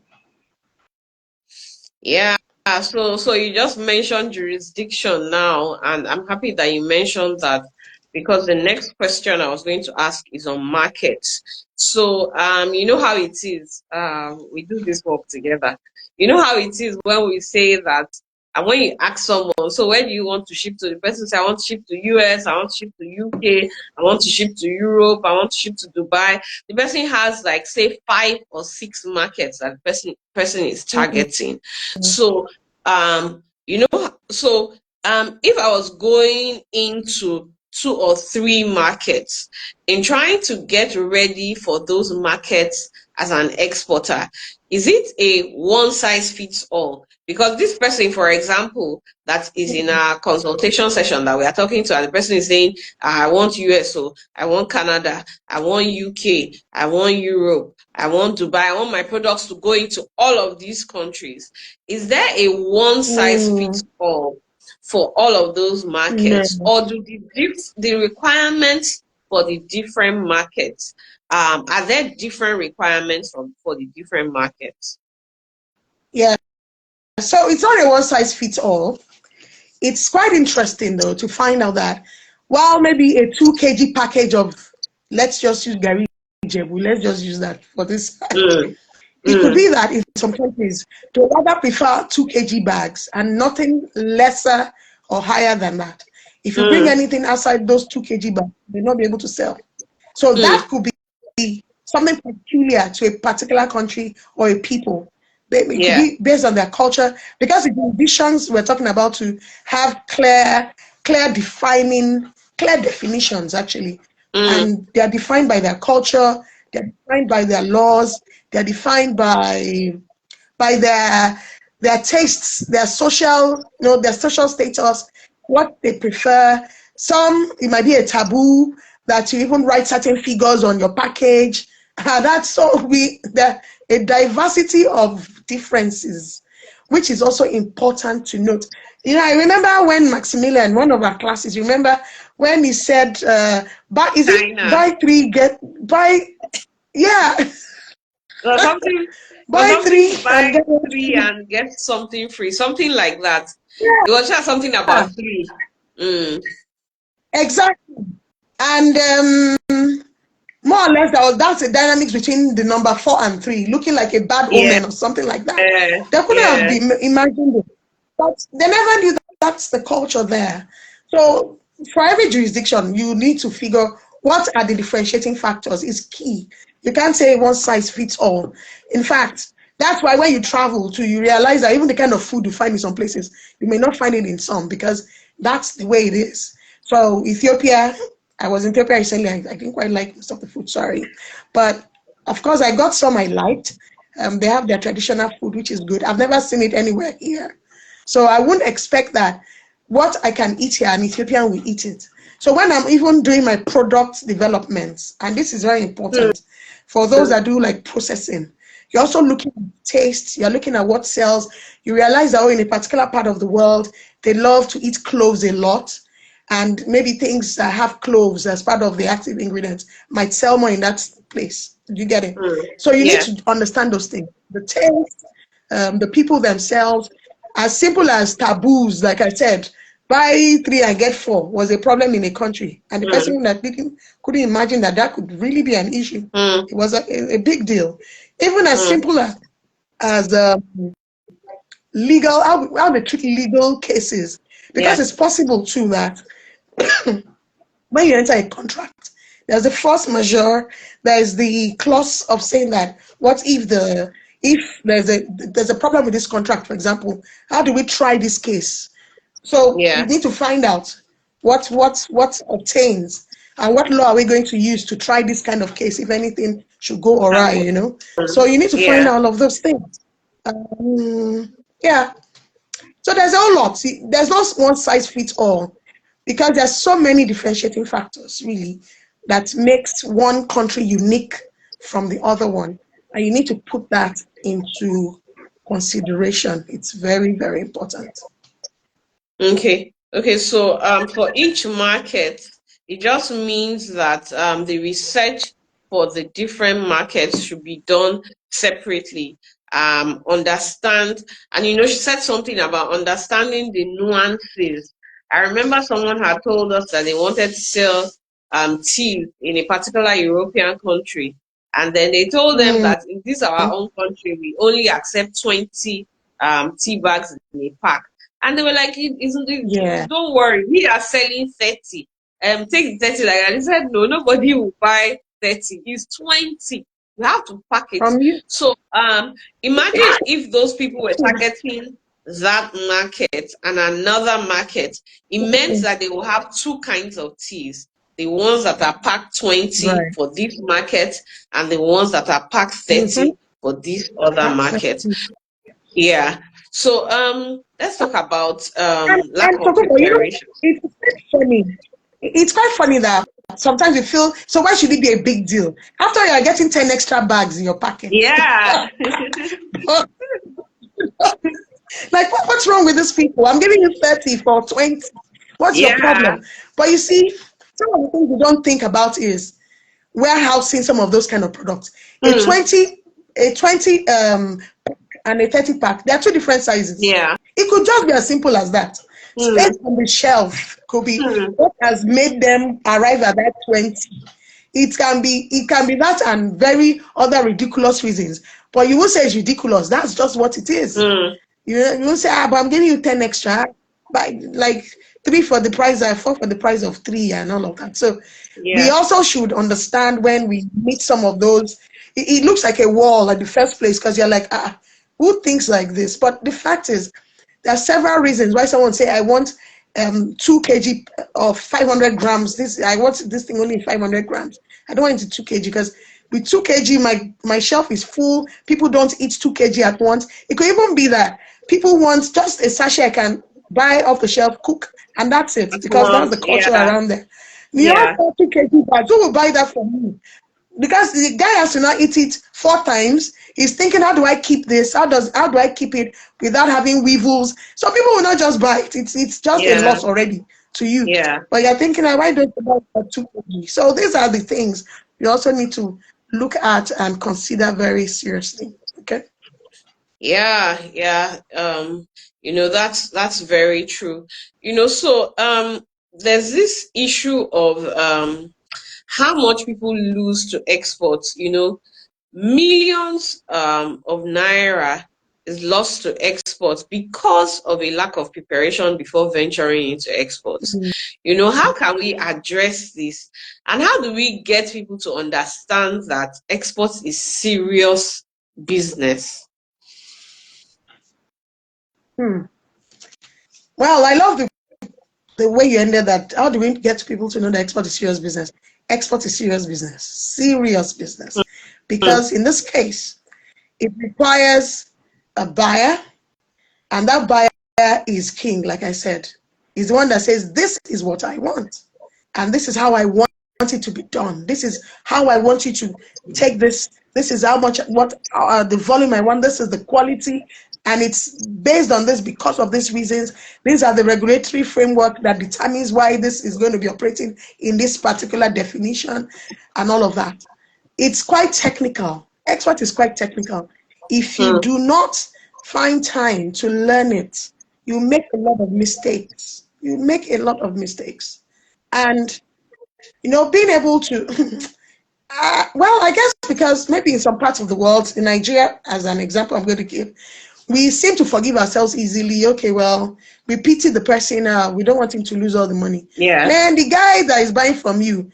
Yeah. So you just mentioned jurisdiction now, and I'm happy that you mentioned that because the next question I was going to ask is on markets. So you know how it is. We do this work together. You know how it is when we say that And when you ask someone, so where do you want to ship to? The person say, I want to ship to US, I want to ship to UK, I want to ship to Europe, I want to ship to Dubai. The person has like say 5 or 6 markets that the person is Mm, targeting. So so if I was going into 2 or 3 markets, in trying to get ready for those markets as an exporter, is it a one size fits all? Because this person, for example, that is in a consultation session that we are talking to, and the person is saying, I want USO, I want Canada, I want UK, I want Europe, I want Dubai, I want my products to go into all of these countries. Is there a one size fits mm, all for all of those markets, no. or do the requirements for the different markets, are there different requirements for the different markets? Yeah. So it's not a one size fits all. It's quite interesting though to find out that while maybe a 2 kg package of, let's just use Gary Jebu, let's just use that for this. Mm, It could mm, be that in some countries they rather prefer 2 kg bags and nothing lesser or higher than that. If you bring mm, anything outside those 2 kg bags, they will not be able to sell. So that mm, could be something peculiar to a particular country or a people. It could yeah. be based on their culture, because the conditions we're talking about to have clear definitions actually, Mm, and they are defined by their culture, they're defined by their laws, they're defined by their tastes, their social status, what they prefer. Some it might be a taboo that you even write certain figures on your package. That's so we there a diversity of differences, which is also important to note. I remember when Maximilian, one of our classes, remember when he said, "Buy is it China. buy three get buy yeah Or something, or buy something, three buy and get one three free." and get something free, something like that. It was just something Yeah, about three. Mm, exactly. And more or less, that's the dynamics between the number 4 and 3, looking like a bad yeah, omen or something like that. They couldn't have yeah. been imagined it, but they never knew that that's the culture there. So, for every jurisdiction, you need to figure what are the differentiating factors. Is key. You can't say one size fits all. In fact, that's why when you travel to, you realize that even the kind of food you find in some places, you may not find it in some, because that's the way it is. So Ethiopia, I was in Ethiopia recently. I didn't quite like most of the food, sorry, but of course I got some I liked. They have their traditional food, which is good. I've never seen it anywhere here, so I wouldn't expect that what I can eat here, an Ethiopian will eat it. So when I'm even doing my product development, and this is very Mm, important for those that do like processing, you're also looking at taste, you're looking at what sells. You realize that, oh, in a particular part of the world, they love to eat cloves a lot. And maybe things that have cloves as part of the active ingredients might sell more in that place. You get it? mm, So you need yeah. to understand those things. The taste, the people themselves, as simple as taboos, like I said, buy three and get four was a problem in a country. And the Mm, person that couldn't imagine that that could really be an issue. mm, It was a big deal. Even as mm, simple as legal, how they treat legal cases. Because yeah. it's possible too that when you enter a contract, there's the force majeure, there's the clause of saying that what if there's a problem with this contract, for example, how do we try this case? So you Yeah. need to find out what obtains and what law are we going to use to try this kind of case if anything should go awry. So you need to find Yeah. out all of those things. Yeah. So there's a whole lot. See, there's not one size fits all, because there's so many differentiating factors really that makes one country unique from the other one, and you need to put that into consideration. It's very, very important. Okay. Okay. So for each market, it just means that the research for the different markets should be done separately. Understand, and she said something about understanding the nuances. I remember someone had told us that they wanted to sell tea in a particular European country, and then they told them Mm, that in this our own country we only accept 20 tea bags in a pack. And they were like, Yeah. don't worry, we are selling 30. Take 30 like that. They said, no, nobody will buy 30. It's 20. You have to pack it. From you. So imagine if those people were targeting that market and another market. It meant that they will have two kinds of teas. The ones that are packed 20 Right. for this market and the ones that are packed Mm-hmm. 30 for this other market. Absolutely. Yeah. So let's talk about lack And of preparation. it's quite funny. It's quite funny that sometimes you feel, so why should it be a big deal? After you are getting 10 extra bags in your packet. Yeah. Like, what's wrong with these people? I'm giving you 30 for 20. What's your Yeah. problem? But you see, some of the things you don't think about is warehousing some of those kind of products. A Mm, 20, a 20 and a 30 pack, they are two different sizes. yeah. It could just be as simple as that. Space Mm, on the shelf could be mm, what has made them arrive at that 20. It can be that and very other ridiculous reasons. But you won't say it's ridiculous. That's just what it is. mm, You won't say, but I'm giving you 10 extra, but like three for the price of four for the price of three and all of that. So we yeah. also should understand when we meet some of those. It looks like a wall at the first place because you're like, who thinks like this? But the fact is, there are several reasons why someone say, I want 2 kg of 500 grams. I want this thing only in 500 grams. I don't want it 2 kg because with 2 kg, my shelf is full. People don't eat 2 kg at once. It could even be that people want just a sachet I can buy off the shelf, cook, and that's it At because that's once. the culture Yeah. around there. You have Yeah. 40 kg bags. Who will buy that for me? Because the guy has to now eat it 4 times. He's thinking, how do I keep this? How do I keep it without having weevils? So people will not just buy it. It's just a Yeah. loss already to you. Yeah. But you're thinking, why don't you buy for 2 kg? So these are the things you also need to look at and consider very seriously. Okay. Yeah. Yeah. That's very true. So there's this issue of how much people lose to exports. Millions of naira is lost to exports because of a lack of preparation before venturing into exports. How can we address this? And how do we get people to understand that exports is serious business? Hmm. Well, I love the way you ended that. How do we get people to know that export is serious business? Export is serious business. Mm, Because in this case, it requires a buyer, and that buyer is king, like I said. He's the one that says, this is what I want, and this is how I want it to be done. This is how I want you to take this. This is how much, what the volume I want. This is the quality, and it's based on this because of these reasons. These are the regulatory framework that determines why this is going to be operating in this particular definition and all of that. It's quite technical. Expert is quite technical. If you mm, do not find time to learn it, you make a lot of mistakes. You make a lot of mistakes. And, being able to, well, I guess because maybe in some parts of the world, in Nigeria, as an example I'm going to give, we seem to forgive ourselves easily. Okay, well, we pity the person. We don't want him to lose all the money. yeah. Man, the guy that is buying from you,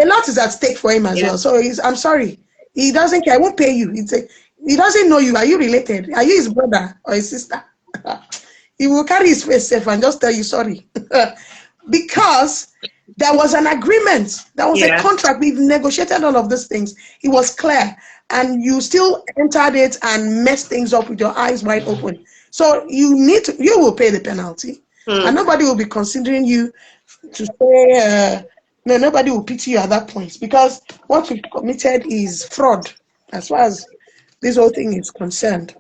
a lot is at stake for him as Yeah. well. So I'm sorry. He doesn't care. I won't pay you. He doesn't know you. Are you related? Are you his brother or his sister? He will carry his face safe and just tell you sorry. Because there was an agreement. There was a Yeah. contract. We've negotiated all of these things. It was clear. And you still entered it and messed things up with your eyes wide open. So you will pay the penalty. And Mm, nobody will be considering you to say, no, nobody will pity you at that point because what you've committed is fraud as far as this whole thing is concerned.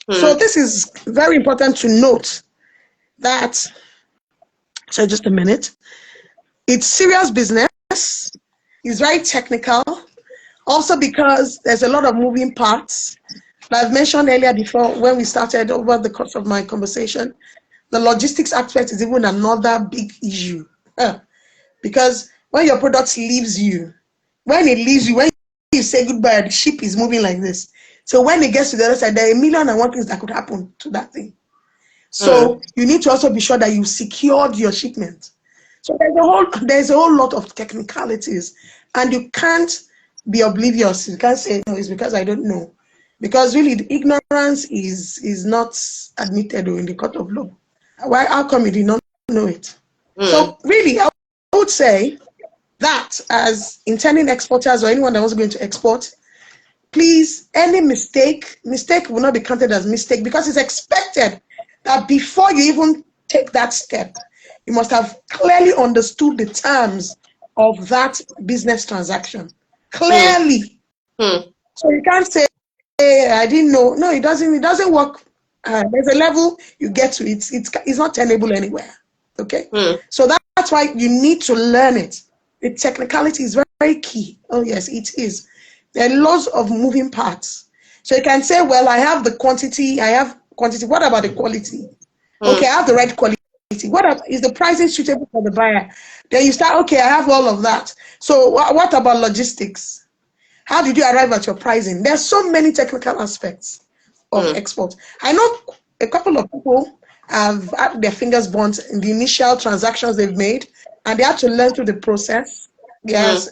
So mm, this is very important to note that, so just a minute, it's serious business, it's very technical, also because there's a lot of moving parts. I've mentioned earlier before when we started over the course of my conversation, the logistics aspect is even another big issue. Because when your product leaves you, when you say goodbye, the ship is moving like this. So when it gets to the other side, there are a million and one things that could happen to that thing. So you need to also be sure that you secured your shipment. So there's a whole lot of technicalities, and you can't be oblivious. You can't say no, it's because I don't know, because really the ignorance is not admitted in the court of law. Why? How come you did not know it? mm, So really, I would say that as intending exporters or anyone that was going to export, please, any mistake will not be counted as mistake, because it's expected that before you even take that step, you must have clearly understood the terms of that business transaction. mm, Clearly. mm, So you can't say, hey, I didn't know. No, it doesn't work. There's a level you get to. It's not tenable anywhere. Okay? mm, So that's why you need to learn it. The technicality is very, very key. Oh, yes, it is. There are lots of moving parts. So you can say, well, I have the quantity, I have quantity. What about the quality? Okay, mm, I have the right quality. Is the pricing suitable for the buyer? Then you start, okay, I have all of that. So what about logistics? How did you arrive at your pricing? There's so many technical aspects of mm, export. I know a couple of people have had their fingers burnt in the initial transactions they've made, and they had to learn through the process. mm, Yes,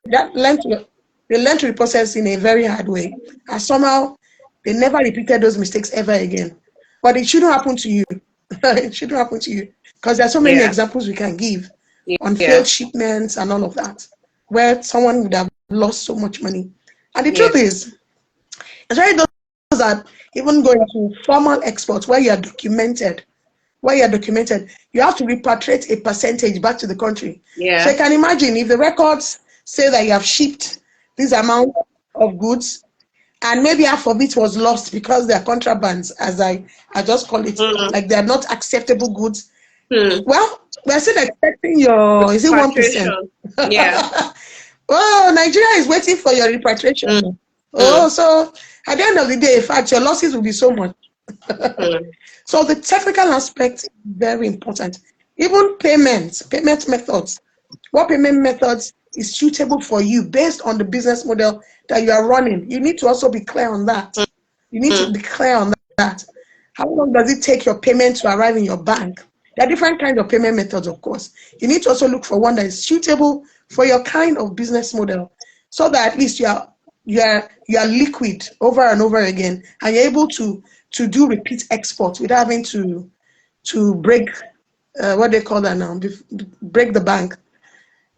that learn to they learn through the process in a very hard way, and somehow they never repeated those mistakes ever again. But it shouldn't happen to you. It shouldn't happen to you, because there are so many yeah, examples we can give on yeah, failed shipments and all of that, where someone would have lost so much money. And the yeah, truth is, especially those that even go into formal exports where you're documented, you have to repatriate a percentage back to the country. So yeah, you can imagine if the records say that you have shipped this amount of goods, and maybe half of it was lost because they are contrabands, as I just call it, mm, like they are not acceptable goods. mm. Well, we're still expecting your, is it 1%? Repatriation. Yeah. Oh, Nigeria is waiting for your repatriation. Mm, Oh, mm, so at the end of the day, in fact, your losses will be so much. mm, So the technical aspect is very important. Even payment methods. What payment methods is suitable for you based on the business model that you are running? You need to also be clear on that. You need to mm, be clear on that. How long does it take your payment to arrive in your bank? There are different kinds of payment methods, of course. You need to also look for one that is suitable for your kind of business model, so that at least you are liquid over and over again, and you're able to do repeat exports without having to break what they call that now, break the bank.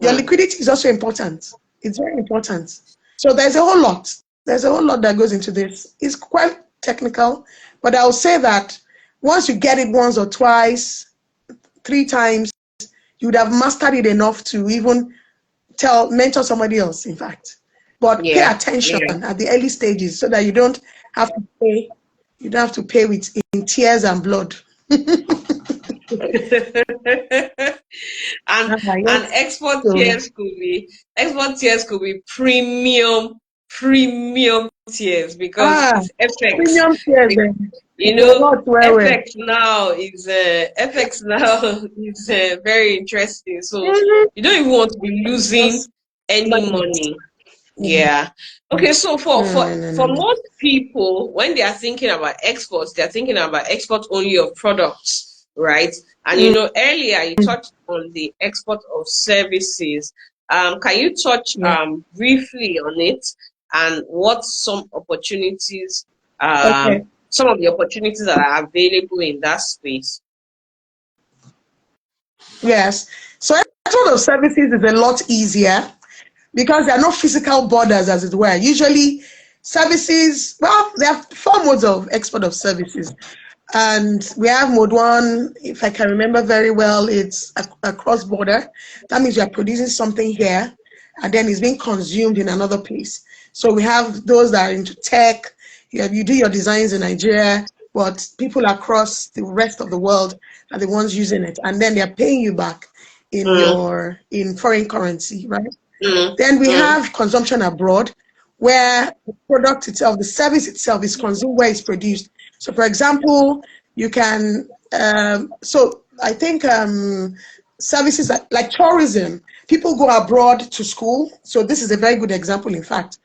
Your mm. liquidity is also important. It's very important. So there's a whole lot. There's a whole lot that goes into this. It's quite technical, but I'll say that once you get it once or twice, three times, you would have mastered it enough to even mentor somebody else, in fact. But pay Yeah, attention yeah. at the early stages so that have to pay, you don't have to pay with in tears and blood. and and Yes. So, export tiers could be premium tiers because ah, it's FX. premium tears, You it's a know, lot where. FX now is very interesting. So Mhm. you don't even want to be losing Just any money. money. Mm. Yeah. Okay, so for No, for no, no, no, for no. most people, when they are thinking about exports, they're thinking about export only of products, right? And Mm. earlier you touched on the export of services. Can you touch Yeah. briefly on it and what Okay. some of the opportunities that are available in that space? Yes. So export of services is a lot easier because there are no physical borders, as it were. Usually, services, well, there are four modes of export of services. And we have mode one, if I can remember very well, it's a cross border. That means you are producing something here and then it's being consumed in another place. So we have those that are into tech, you do your designs in Nigeria, but people across the rest of the world are the ones using it. And then they're paying you back Mm, in foreign currency, right? mm, Then we mm, have consumption abroad, where the product itself, the service itself is consumed where it's produced. So, for example, you can, so I think services like tourism, people go abroad to school. So, this is a very good example, in fact.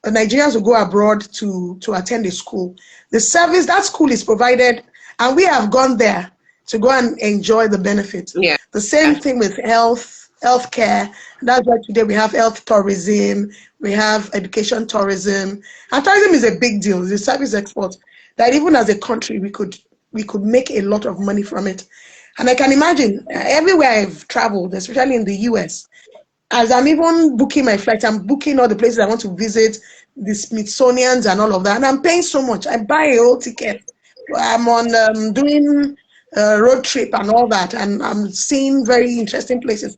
Nigerians will go abroad to attend a school. The service, that school is provided And we have gone there to go and enjoy the benefits. Yeah. The same thing with healthcare. That's why today we have health tourism, we have education tourism. And tourism is a big deal. It's a service export that even as a country we could make a lot of money from it. And I can imagine everywhere I've traveled, especially in the US, as I'm even booking my flights, I'm booking all the places I want to visit, the Smithsonian's and all of that. And I'm paying so much. I buy a whole ticket. I'm on doing a road trip and all that, and I'm seeing very interesting places.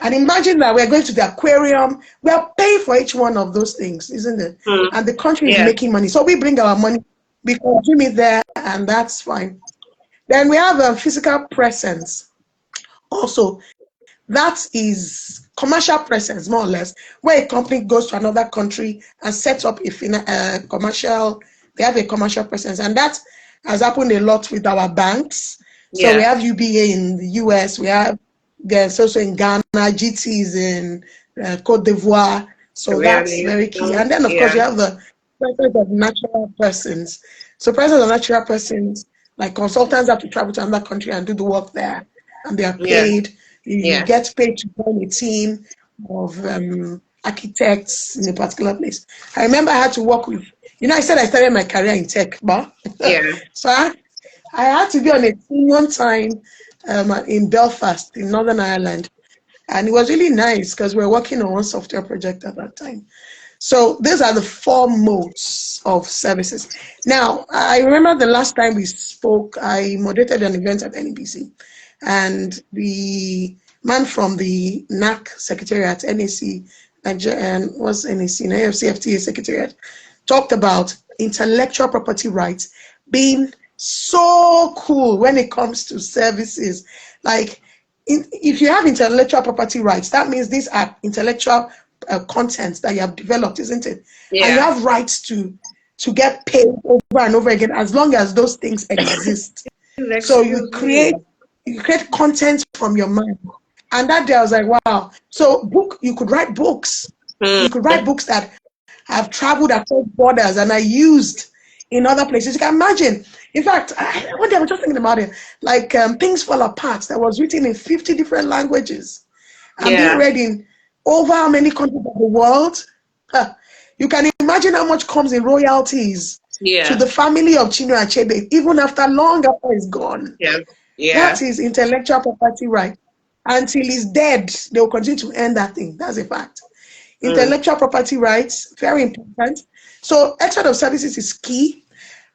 And imagine that we're going to the aquarium. We are paying for each one of those things, isn't it? Mm. And the country is Yeah. making money. So we bring our money, we consume it there, and that's fine. Then we have a physical presence. Also, that is commercial presence, more or less, where a company goes to another country and sets up a commercial, they have a commercial presence. And that has happened a lot with our banks. So we Yeah. have UBA in the US, there's also in Ghana, GT is in Cote d'Ivoire. So that's Really. very key. Mm. And then, of course, Yeah. you have the presence of natural persons. So presence of natural persons, like consultants have to travel to another country and do the work there, and they are Yeah. paid. You Yeah. get paid to join a team of architects in a particular place. I remember I had to work with, I said I started my career in tech, but Yeah. so I had to be on a team one time in Belfast, in Northern Ireland. And it was really nice because we were working on one software project at that time. So these are the four modes of services. Now, I remember the last time we spoke, I moderated an event at NEBC, and the man from the NAC Secretariat, NAC, and was NAC, AFCFTA Secretariat, talked about intellectual property rights being so cool when it comes to services. Like, if you have intellectual property rights, that means these are intellectual content that you have developed, isn't it? And you Yeah. have rights to get paid over and over again as long as those things exist. So Excuse me. you create content from your mind. And that day I was like, wow. So you could write books. Mm. You could write books that have traveled across borders and are used in other places. You can imagine. In fact, one day I was just thinking about it. Like Things Fall Apart, that was written in 50 different languages and being Yeah. read in over how many countries of the world. Huh. You can imagine how much comes in royalties to Yeah. the family of Chinua Achebe, even after long after he's gone. Yeah. Yeah. That is intellectual property right. Until he's dead, they will continue to earn that thing. That's a fact. Mm. Intellectual property rights, very important. So export of services is key.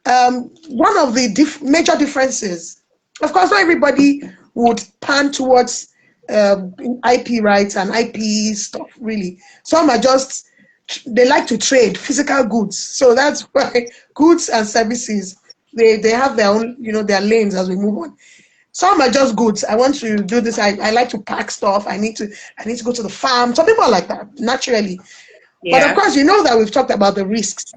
One of the major differences, of course, not everybody would pan towards IP rights and IP stuff, really. Some are just, they like to trade physical goods. So that's why goods and services, they have their own, their lanes as we move on. Some are just goods. I want to do this. I like to pack stuff. I need to go to the farm. Some people are like that naturally. But of Yeah. course, that we've talked about the risks.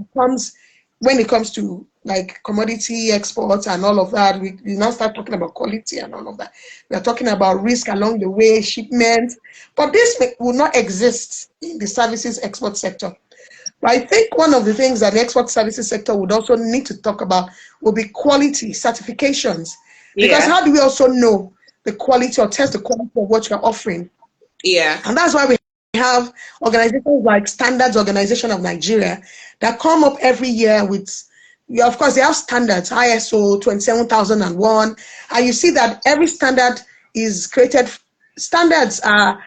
When it comes to like commodity exports and all of that. We now start talking about quality and all of that. We are talking about risk along the way, shipment. But this will not exist in the services export sector. But I think one of the things that the export services sector would also need to talk about will be quality certifications. Because Yeah. how do we also know the quality or test the quality of what you're offering? Yeah. And that's why we have organizations like Standards Organization of Nigeria that come up every year with, of course, they have standards, ISO 27001, and you see that every standard is created, standards are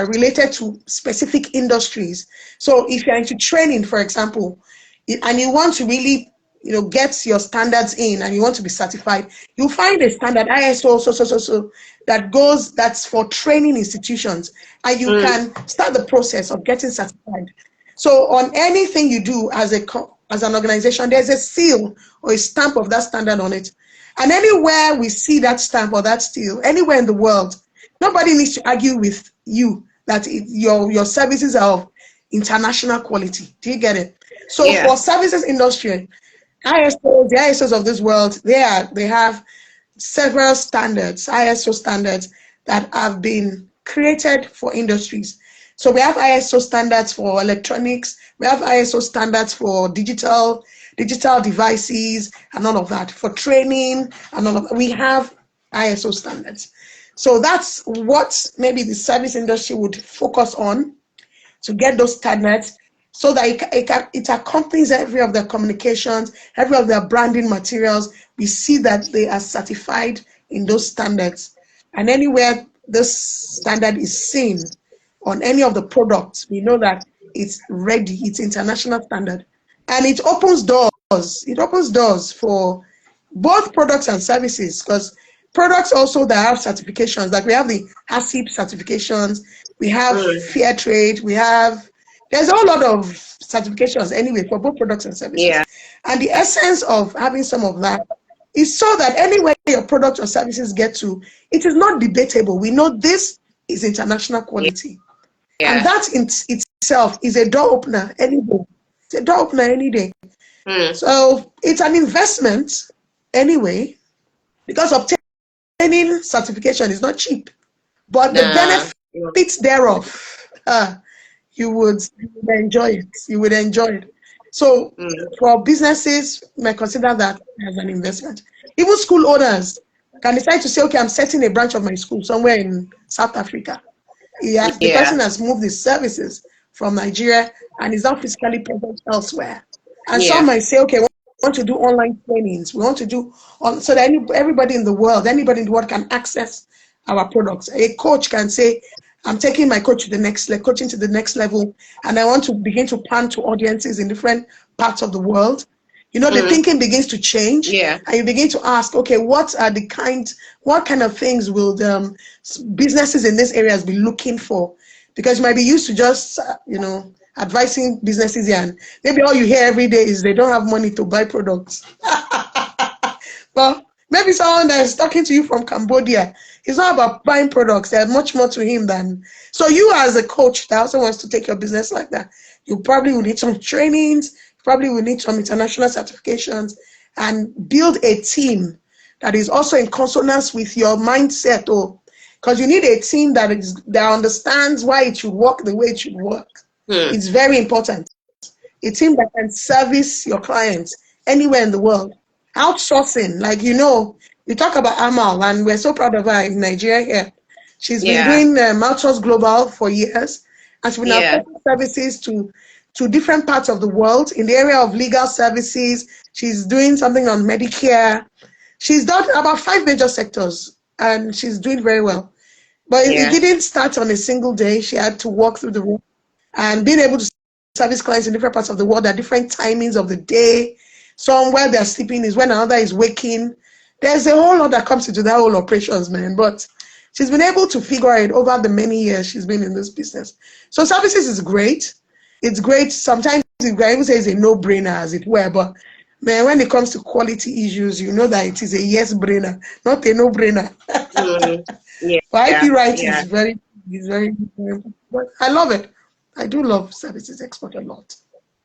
related to specific industries. So if you're into training, for example, and you want to really get your standards in and you want to be certified, you'll find a standard ISO that's for training institutions, and you Mm. can start the process of getting certified. So on anything you do as an organization, there's a seal or a stamp of that standard on it. And anywhere we see that stamp or that seal, anywhere in the world, nobody needs to argue with you that your services are of international quality. Do you get it? So Yeah. for services industry, the ISOs of this world, they have several standards, ISO standards that have been created for industries. So we have ISO standards for electronics, we have ISO standards for digital, digital devices and all of that, for training and all of that. We have ISO standards. So that's what maybe the service industry would focus on, to get those standards, so that it accompanies every of their communications, every of their branding materials. We see that they are certified in those standards. And anywhere this standard is seen on any of the products, we know that it's ready, it's international standard. And it opens doors. It opens doors for both products and services, because products also that have certifications, like we have the HACCP certifications, we have Mm. fair trade, there's a whole lot of certifications anyway for both products and services. Yeah. And the essence of having some of that is so that anywhere your products or services get to, it is not debatable. We know this is international quality. And Yeah. that in itself is a door opener any day. It's a door opener any day. Mm. So it's an investment anyway, because obtaining certification is not cheap, but the Nah. benefits thereof, you would enjoy it. You would enjoy it. So Mm. for businesses, you may consider that as an investment. Even school owners can decide to say, okay, I'm setting a branch of my school somewhere in South Africa. The Yeah. person has moved his services from Nigeria and is now physically present elsewhere. And some Yeah. might say, okay, we want to do online trainings. We want to do so that everybody in the world, anybody in the world can access our products. A coach can say, I'm taking my coach to the next level, coaching to the next level, and I want to begin to pan to audiences in different parts of the world. The Mm. thinking begins to change, Yeah. and you begin to ask, okay, what kind of things will the businesses in these areas be looking for? Because you might be used to just, advising businesses here, and maybe all you hear every day is they don't have money to buy products. But maybe someone that is talking to you from Cambodia, it's not about buying products. There's much more to him than. So you as a coach that also wants to take your business like that, you probably will need some trainings, probably will need some international certifications, and build a team that is also in consonance with your mindset. Or because you need a team that understands why it should work the way it should work. Mm. It's very important. A team that can service your clients anywhere in the world. Outsourcing, like we talk about Amal, and we're so proud of her in Nigeria here. She's been Yeah. doing Outsource Global for years, and she's been Yeah. outsourcing services to different parts of the world in the area of legal services. She's doing something on Medicare. She's done about 5 major sectors, and she's doing very well. But it Yeah. didn't start on a single day. She had to walk through the room, and being able to service clients in different parts of the world at different timings of the day. Some where they're sleeping is when another is waking. There's a whole lot that comes into that whole operations, man. But she's been able to figure it over the many years she's been in this business. So services is great. It's great. Sometimes you can even say it's a no-brainer, as it were. But man, when it comes to quality issues, you know that it is a yes-brainer, not a no-brainer. Mm. Yeah. But IP Yeah. right Yeah. is very important. But I love it. I do love services export a lot.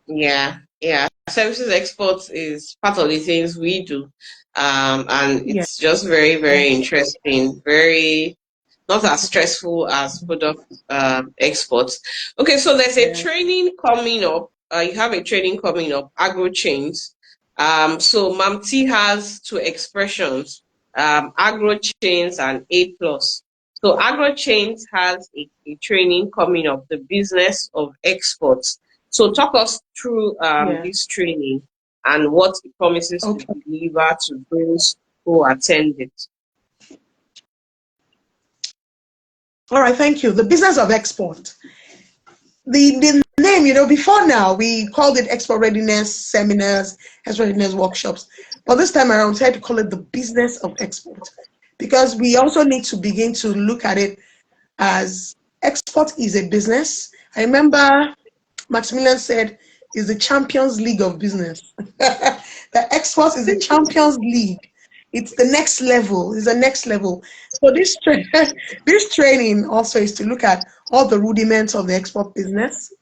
Yeah. Yeah. Services exports is part of the things we do. And Yeah. it's just very, very Yes. interesting, very not as stressful as product exports. Okay, so there's a Yeah. training coming up. You have a training coming up, agro chains. So MAMT has two expressions, agro chains and A plus. So agro chains has a training coming up, the business of exports. So talk us through Yeah. this training and what it promises to Okay. deliver to those who attend it. All right. Thank you. The business of export. The name, before now we called it export readiness seminars, export readiness workshops, but this time around we tried to call it the business of export, because we also need to begin to look at it as export is a business. I remember Maximilian said is the Champions League of business. The export is the Champions League. It's the next level. It's the next level. So this training also is to look at all the rudiments of the export business,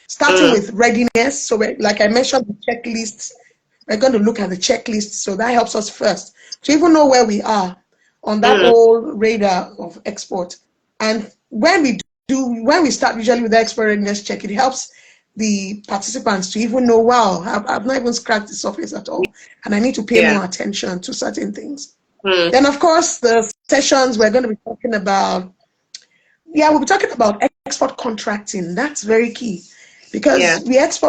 starting Mm, with readiness. So, like I mentioned, the checklists. We're going to look at the checklist. So that helps us first to even know where we are on that mm, old radar of export. And when we start usually with the export readiness check, it helps the participants to even know, wow, I've not even scratched the surface at all, and I need to pay Yeah. more attention to certain things. Mm. Then, of course, the sessions we're going to be talking about, we'll be talking about export contracting. That's very key Yeah. because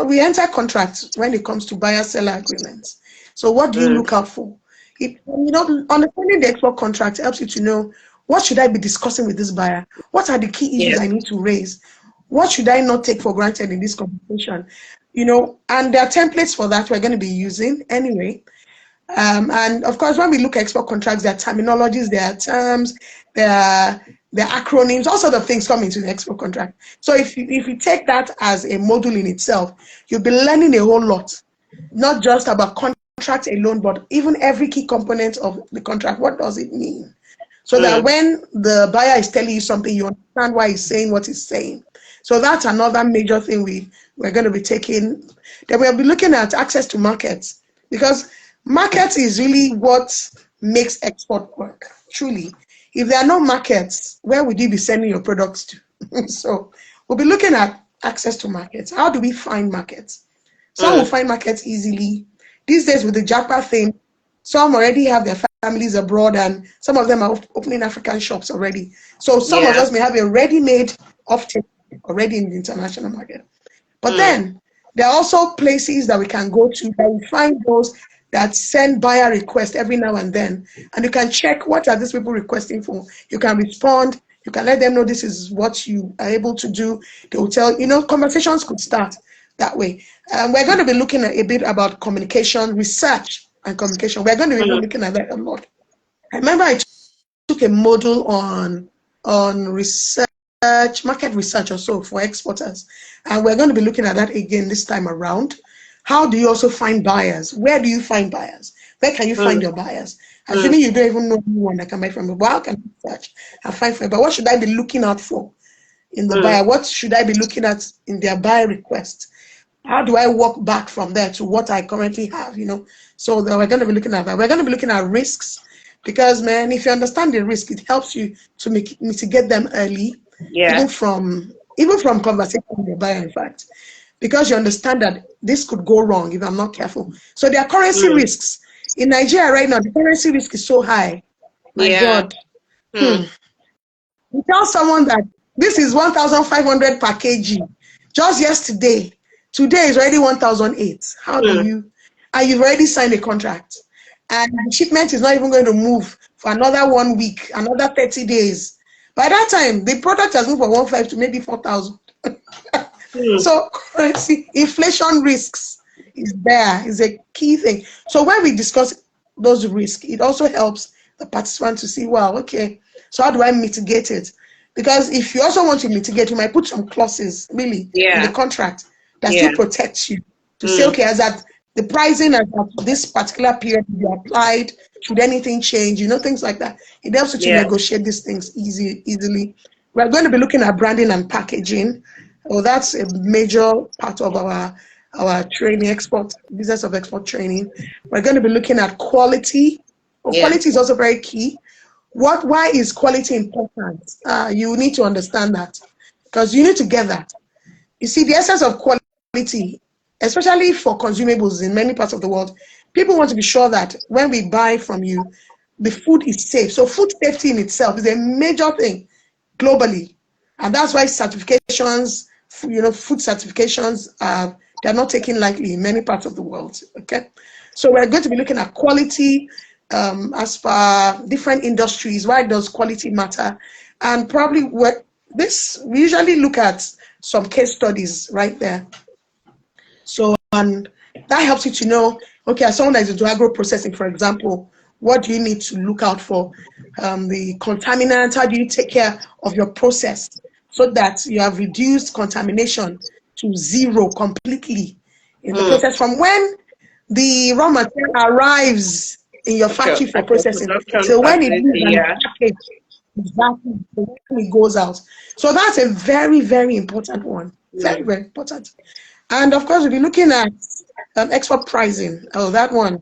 we enter contracts when it comes to buyer-seller agreements. So what do you Mm. look out for? Understanding the export contract helps you to know what should I be discussing with this buyer? What are the key issues Yeah. I need to raise? What should I not take for granted in this conversation? And there are templates for that we're going to be using anyway. And of course, when we look at export contracts, there are terminologies, there are terms, there are acronyms, all sorts of things come into the export contract. So if you take that as a module in itself, you'll be learning a whole lot, not just about contract alone, but even every key component of the contract. What does it mean? So that Mm. when the buyer is telling you something, you understand why he's saying what he's saying. So that's another major thing we're going to be taking. Then we'll be looking at access to markets, because markets is really what makes export work, truly. If there are no markets, where would you be sending your products to? So we'll be looking at access to markets. How do we find markets? Some will Mm. find markets easily. These days with the Japa thing, some already have their families abroad, and some of them are opening African shops already. So some of Yeah. us may have a ready-made offtake already in the international market. But Mm. then there are also places that we can go to that we find those that send buyer requests every now and then. And you can check what are these people requesting for. You can respond. You can let them know this is what you are able to do. They will tell, conversations could start that way. We're going to be looking at a bit about communication, research and communication. We're going to be even Mm. looking at that a lot. I remember I took a module on research, market research or so for exporters. And we're going to be looking at that again this time around. How do you also find buyers? Where do you find buyers? Where can you find Mm. your buyers? Mm. Assuming you don't even know anyone that can buy from you, well, how can I search and find for you? But what should I be looking out for in the Mm. buyer? What should I be looking at in their buyer request? How do I walk back from there to what I currently have? So we're going to be looking at that. We're going to be looking at risks, because, man, if you understand the risk, it helps you to mitigate them early, Yeah. even from conversation with the buyer, in fact, because you understand that this could go wrong if I'm not careful. So there are currency Mm. risks. In Nigeria right now, the currency risk is so high. My Yeah. God. Mm. You tell someone that this is 1,500 per kg just yesterday. Today is already 1,008. How do Mm. you? And you've already signed a contract. And the shipment is not even going to move for another 1 week, another 30 days. By that time, the product has moved from 1,500 to maybe 4,000. Mm. So currency inflation risks is a key thing. So when we discuss those risks, it also helps the participant to see, wow, okay, so how do I mitigate it? Because if you also want to mitigate, you might put some clauses really in the Yeah. contract that Yeah. still protects you to say, Mm. okay, as at the pricing at this particular period will be applied, should anything change, things like that. It helps you to Yeah. negotiate these things easily. We're going to be looking at branding and packaging. Oh, that's a major part of our training, export business of export training. We're going to be looking at quality. Well, Yeah. quality is also very key. Why is quality important? You need to understand that, because you need to get that. You see, the essence of quality, especially for consumables in many parts of the world, people want to be sure that when we buy from you, the food is safe. So food safety in itself is a major thing globally. And that's why certifications, food certifications, they're not taken lightly in many parts of the world. Okay. So we're going to be looking at quality as per different industries. Why does quality matter? And probably we usually look at some case studies right there. So, and that helps you to know, okay, as someone that is into agro processing, for example, what do you need to look out for? The contaminants, how do you take care of your process so that you have reduced contamination to zero completely in the Mm. process from when the raw material arrives in your Sure. factory for At your processing production till when it leaves facility. and Yeah. packaged, exactly, till when it goes out. So that's a very, very important one. Very, Mm. very important. And of course, we'll be looking at export pricing. Oh, that one.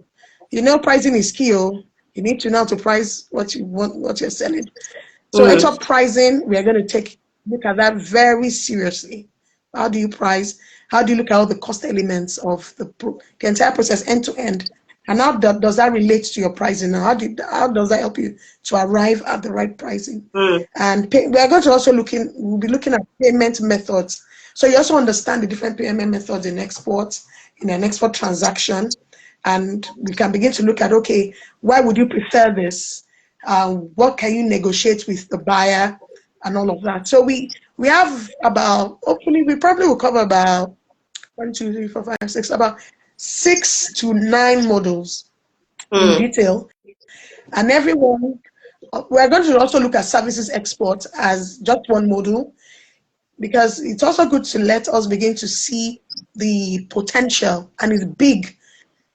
Pricing is key. Oh. You need to know how to price what you want, what you're selling. So Mm. export pricing, we are going to look at that very seriously. How do you price? How do you look at all the cost elements of the entire process end to end? And how does that relate to your pricing? Now, how does that help you to arrive at the right pricing? Mm. And we are going to also we'll be looking at payment methods. So you also understand the different payment methods in an export transaction. And we can begin to look at, okay, why would you prefer this? What can you negotiate with the buyer and all of that? So we have about, hopefully we probably will cover about 1, 2, 3, 4, 5, 6, about 6 to 9 models in Mm. detail. And everyone, we're going to also look at services export as just one model, because it's also good to let us begin to see the potential, and it's big.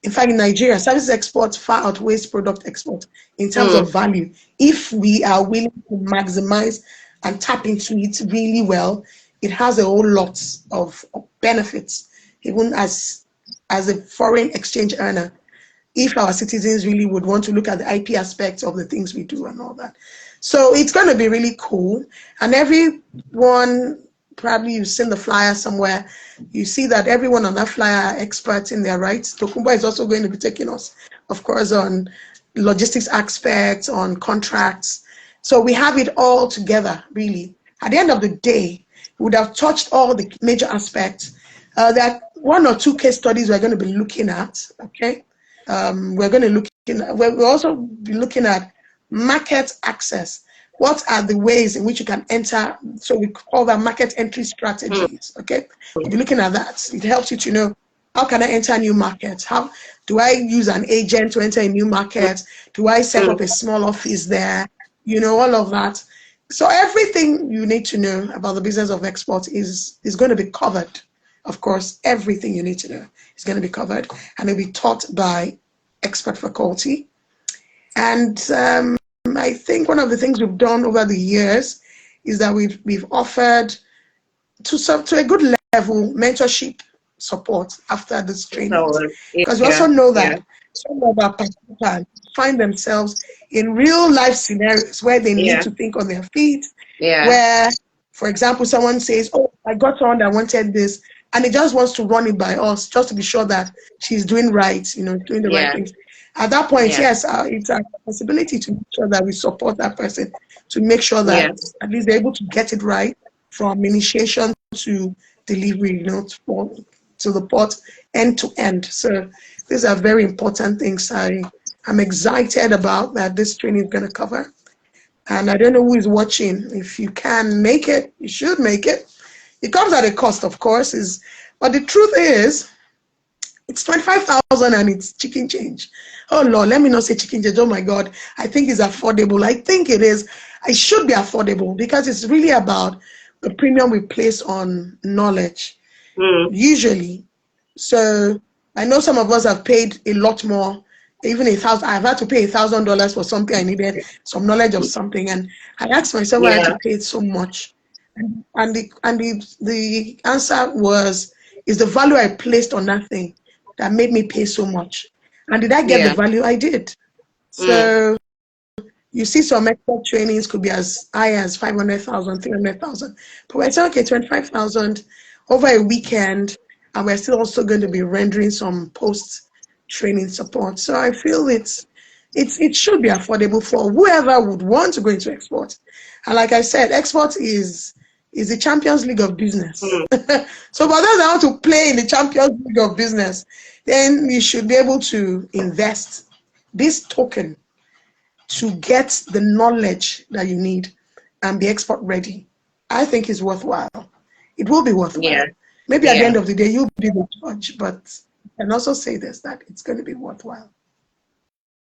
In fact, in Nigeria, services export far outweighs product export in terms Mm. of value. If we are willing to maximize and tap into it really well, it has a whole lot of benefits, even as a foreign exchange earner, if our citizens really would want to look at the IP aspects of the things we do and all that. So it's going to be really cool. And everyone, probably you've seen the flyer somewhere, you see that everyone on that flyer are experts in their rights. Tokumba is also going to be taking us, of course, on logistics aspects, on contracts. So we have it all together, really. At the end of the day, we would have touched all the major aspects. There are 1 or 2 case studies we're going to be looking at, okay? We're going to we'll also be looking at market access. What are the ways in which you can enter? So we call that market entry Mm. strategies. Okay, we'll be looking at that. It helps you to know, how can I enter a new market? How do I use an agent to enter a new market? Do I set Mm. up a small office there? All of that. So everything you need to know about the business of export is going to be covered. Of course, everything you need to know is going to be covered, and it'll be taught by expert faculty. And I think one of the things we've done over the years is that we've offered to a good level mentorship support after these trainings, So, because we also yeah, know yeah, that some of our participants find themselves in real life scenarios where they need yeah, to think on their feet, yeah, where, for example, someone says, oh, I got someone that wanted this, and he just wants to run it by us just to be sure that she's doing right, doing the right yeah, things. At that point, yeah, yes, it's our responsibility to make sure that we support that person, to make sure that yeah, at least they're able to get it right from initiation to delivery, to the port end to end. So these are very important things I'm excited about that this training is going to cover. And I don't know who is watching. If you can make it, you should make it. It comes at a cost, of course, but the truth is, it's 25,000 and it's chicken change. Oh Lord, let me not say chicken change. Oh my God, I think it's affordable. I think it is. It should be affordable because it's really about the premium we place on knowledge, mm. usually. So I know some of us have paid a lot more, even 1,000. I've had to pay $1,000 for something I needed, some knowledge of something, and I asked myself why I had to Yeah, pay it so much, and the answer was, is the value I placed on that thing that made me pay so much, and did I get the yeah, value I did? mm. So you see, some expert trainings could be as high as 500,000, 300,000. But we're saying, okay, 25,000 over a weekend, and we're still also going to be rendering some post training support. So I feel it should be affordable for whoever would want to go into export. And like I said, export is the Champions League of business. Mm. So for those that want to play in the Champions League of business, then you should be able to invest this token to get the knowledge that you need and be export ready. I think is worthwhile. It will be Yeah, worthwhile. Maybe at the yeah. end of the day, you'll be the judge, but I can also say this, that it's going to be worthwhile.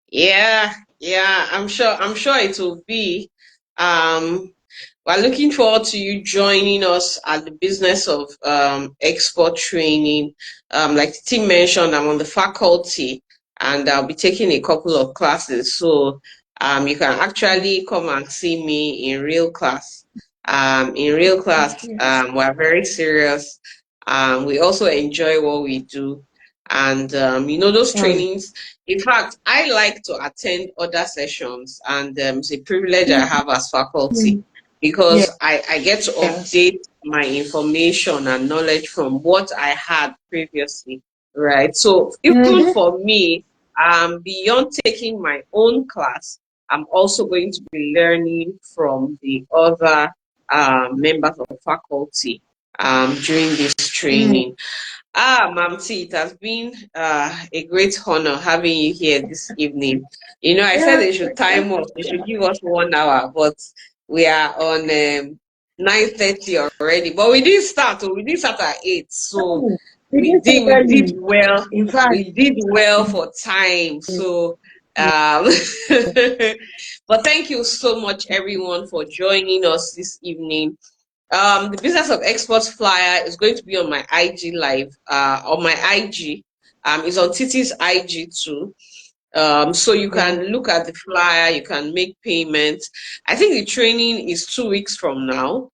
Yeah, yeah, I'm sure it will be. Um, we're looking forward to you joining us at the business of export training. Like the team mentioned, I'm on the faculty and I'll be taking a couple of classes. So you can actually come and see me in real class. In real class, Yes. we're very serious. We also enjoy what we do. And those Oh, yeah. trainings, in fact, I like to attend other sessions, and it's a privilege I have as faculty Mm. because I get to Yes. update my information and knowledge from what I had previously, right? So even Mm-hmm. for me, beyond taking my own class, I'm also going to be learning from the other members of faculty during this Mm. training. Mamti, it has been a great honor having you here this evening. You know, I said Yeah. they should time us, they should give us 1 hour, but we are on 9:30 already. But we didn't start, we didn't start at 8. So Mm. We did so we did early. well. In fact, We did well for time. So um but thank you so much everyone for joining us this evening. The business of exports flyer is going to be on my IG live, on my IG. It's on Titi's IG too. So you yeah. can look at the flyer, you can make payments. I think the training is 2 weeks from now.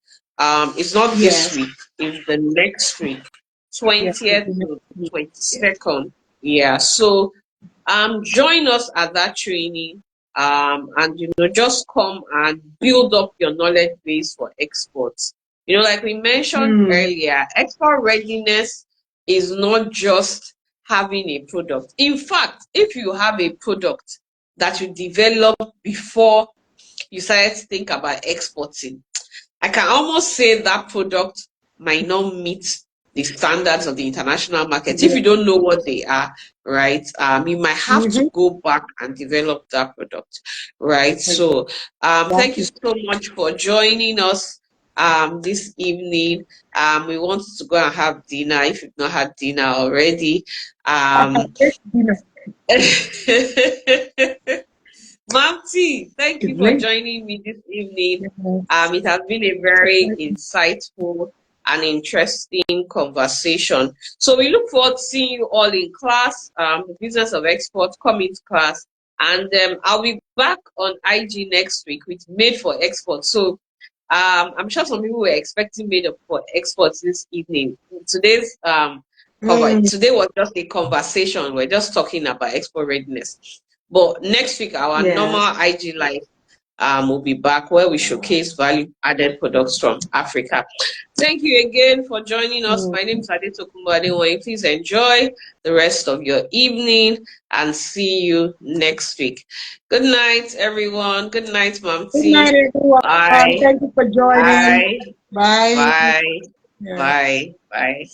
It's not this Yes. week, it's the next week, Yes. 20th to 22nd. Yeah. So join us at that training. And just come and build up your knowledge base for exports. Like we mentioned Mm. earlier, export readiness is not just having a product. In fact, if you have a product that you develop before you started to think about exporting, I can almost say that product might not meet the standards of the international market. If Yeah. you don't know what they are, right, you might have to Mm-hmm. go back and develop that product, right? So, thank you Exactly. so much for joining us this evening. We want to go and have dinner if you've not had dinner already. Um, Dinner. Mamti, thank you It's for late. joining me this evening. Yes. It has been a very insightful and interesting conversation. So we look forward to seeing you all in class, the business of export, come into class. And I'll be back on IG next week with Made for Export. So I'm sure some people were expecting Made for Exports this evening. Mm. Today was just a conversation. We're just talking about export readiness. But next week, our normal Yes. IG Live will be back where we showcase value added products from Africa. Thank you again for joining us. Mm. My name is Adeto Kumbadewoye. Please enjoy the rest of your evening and see you next week. Good night, everyone. Good night, Mom Good T. night, everyone. Bye. Thank you for joining. Bye. Bye. Bye. Yeah. Bye. Bye.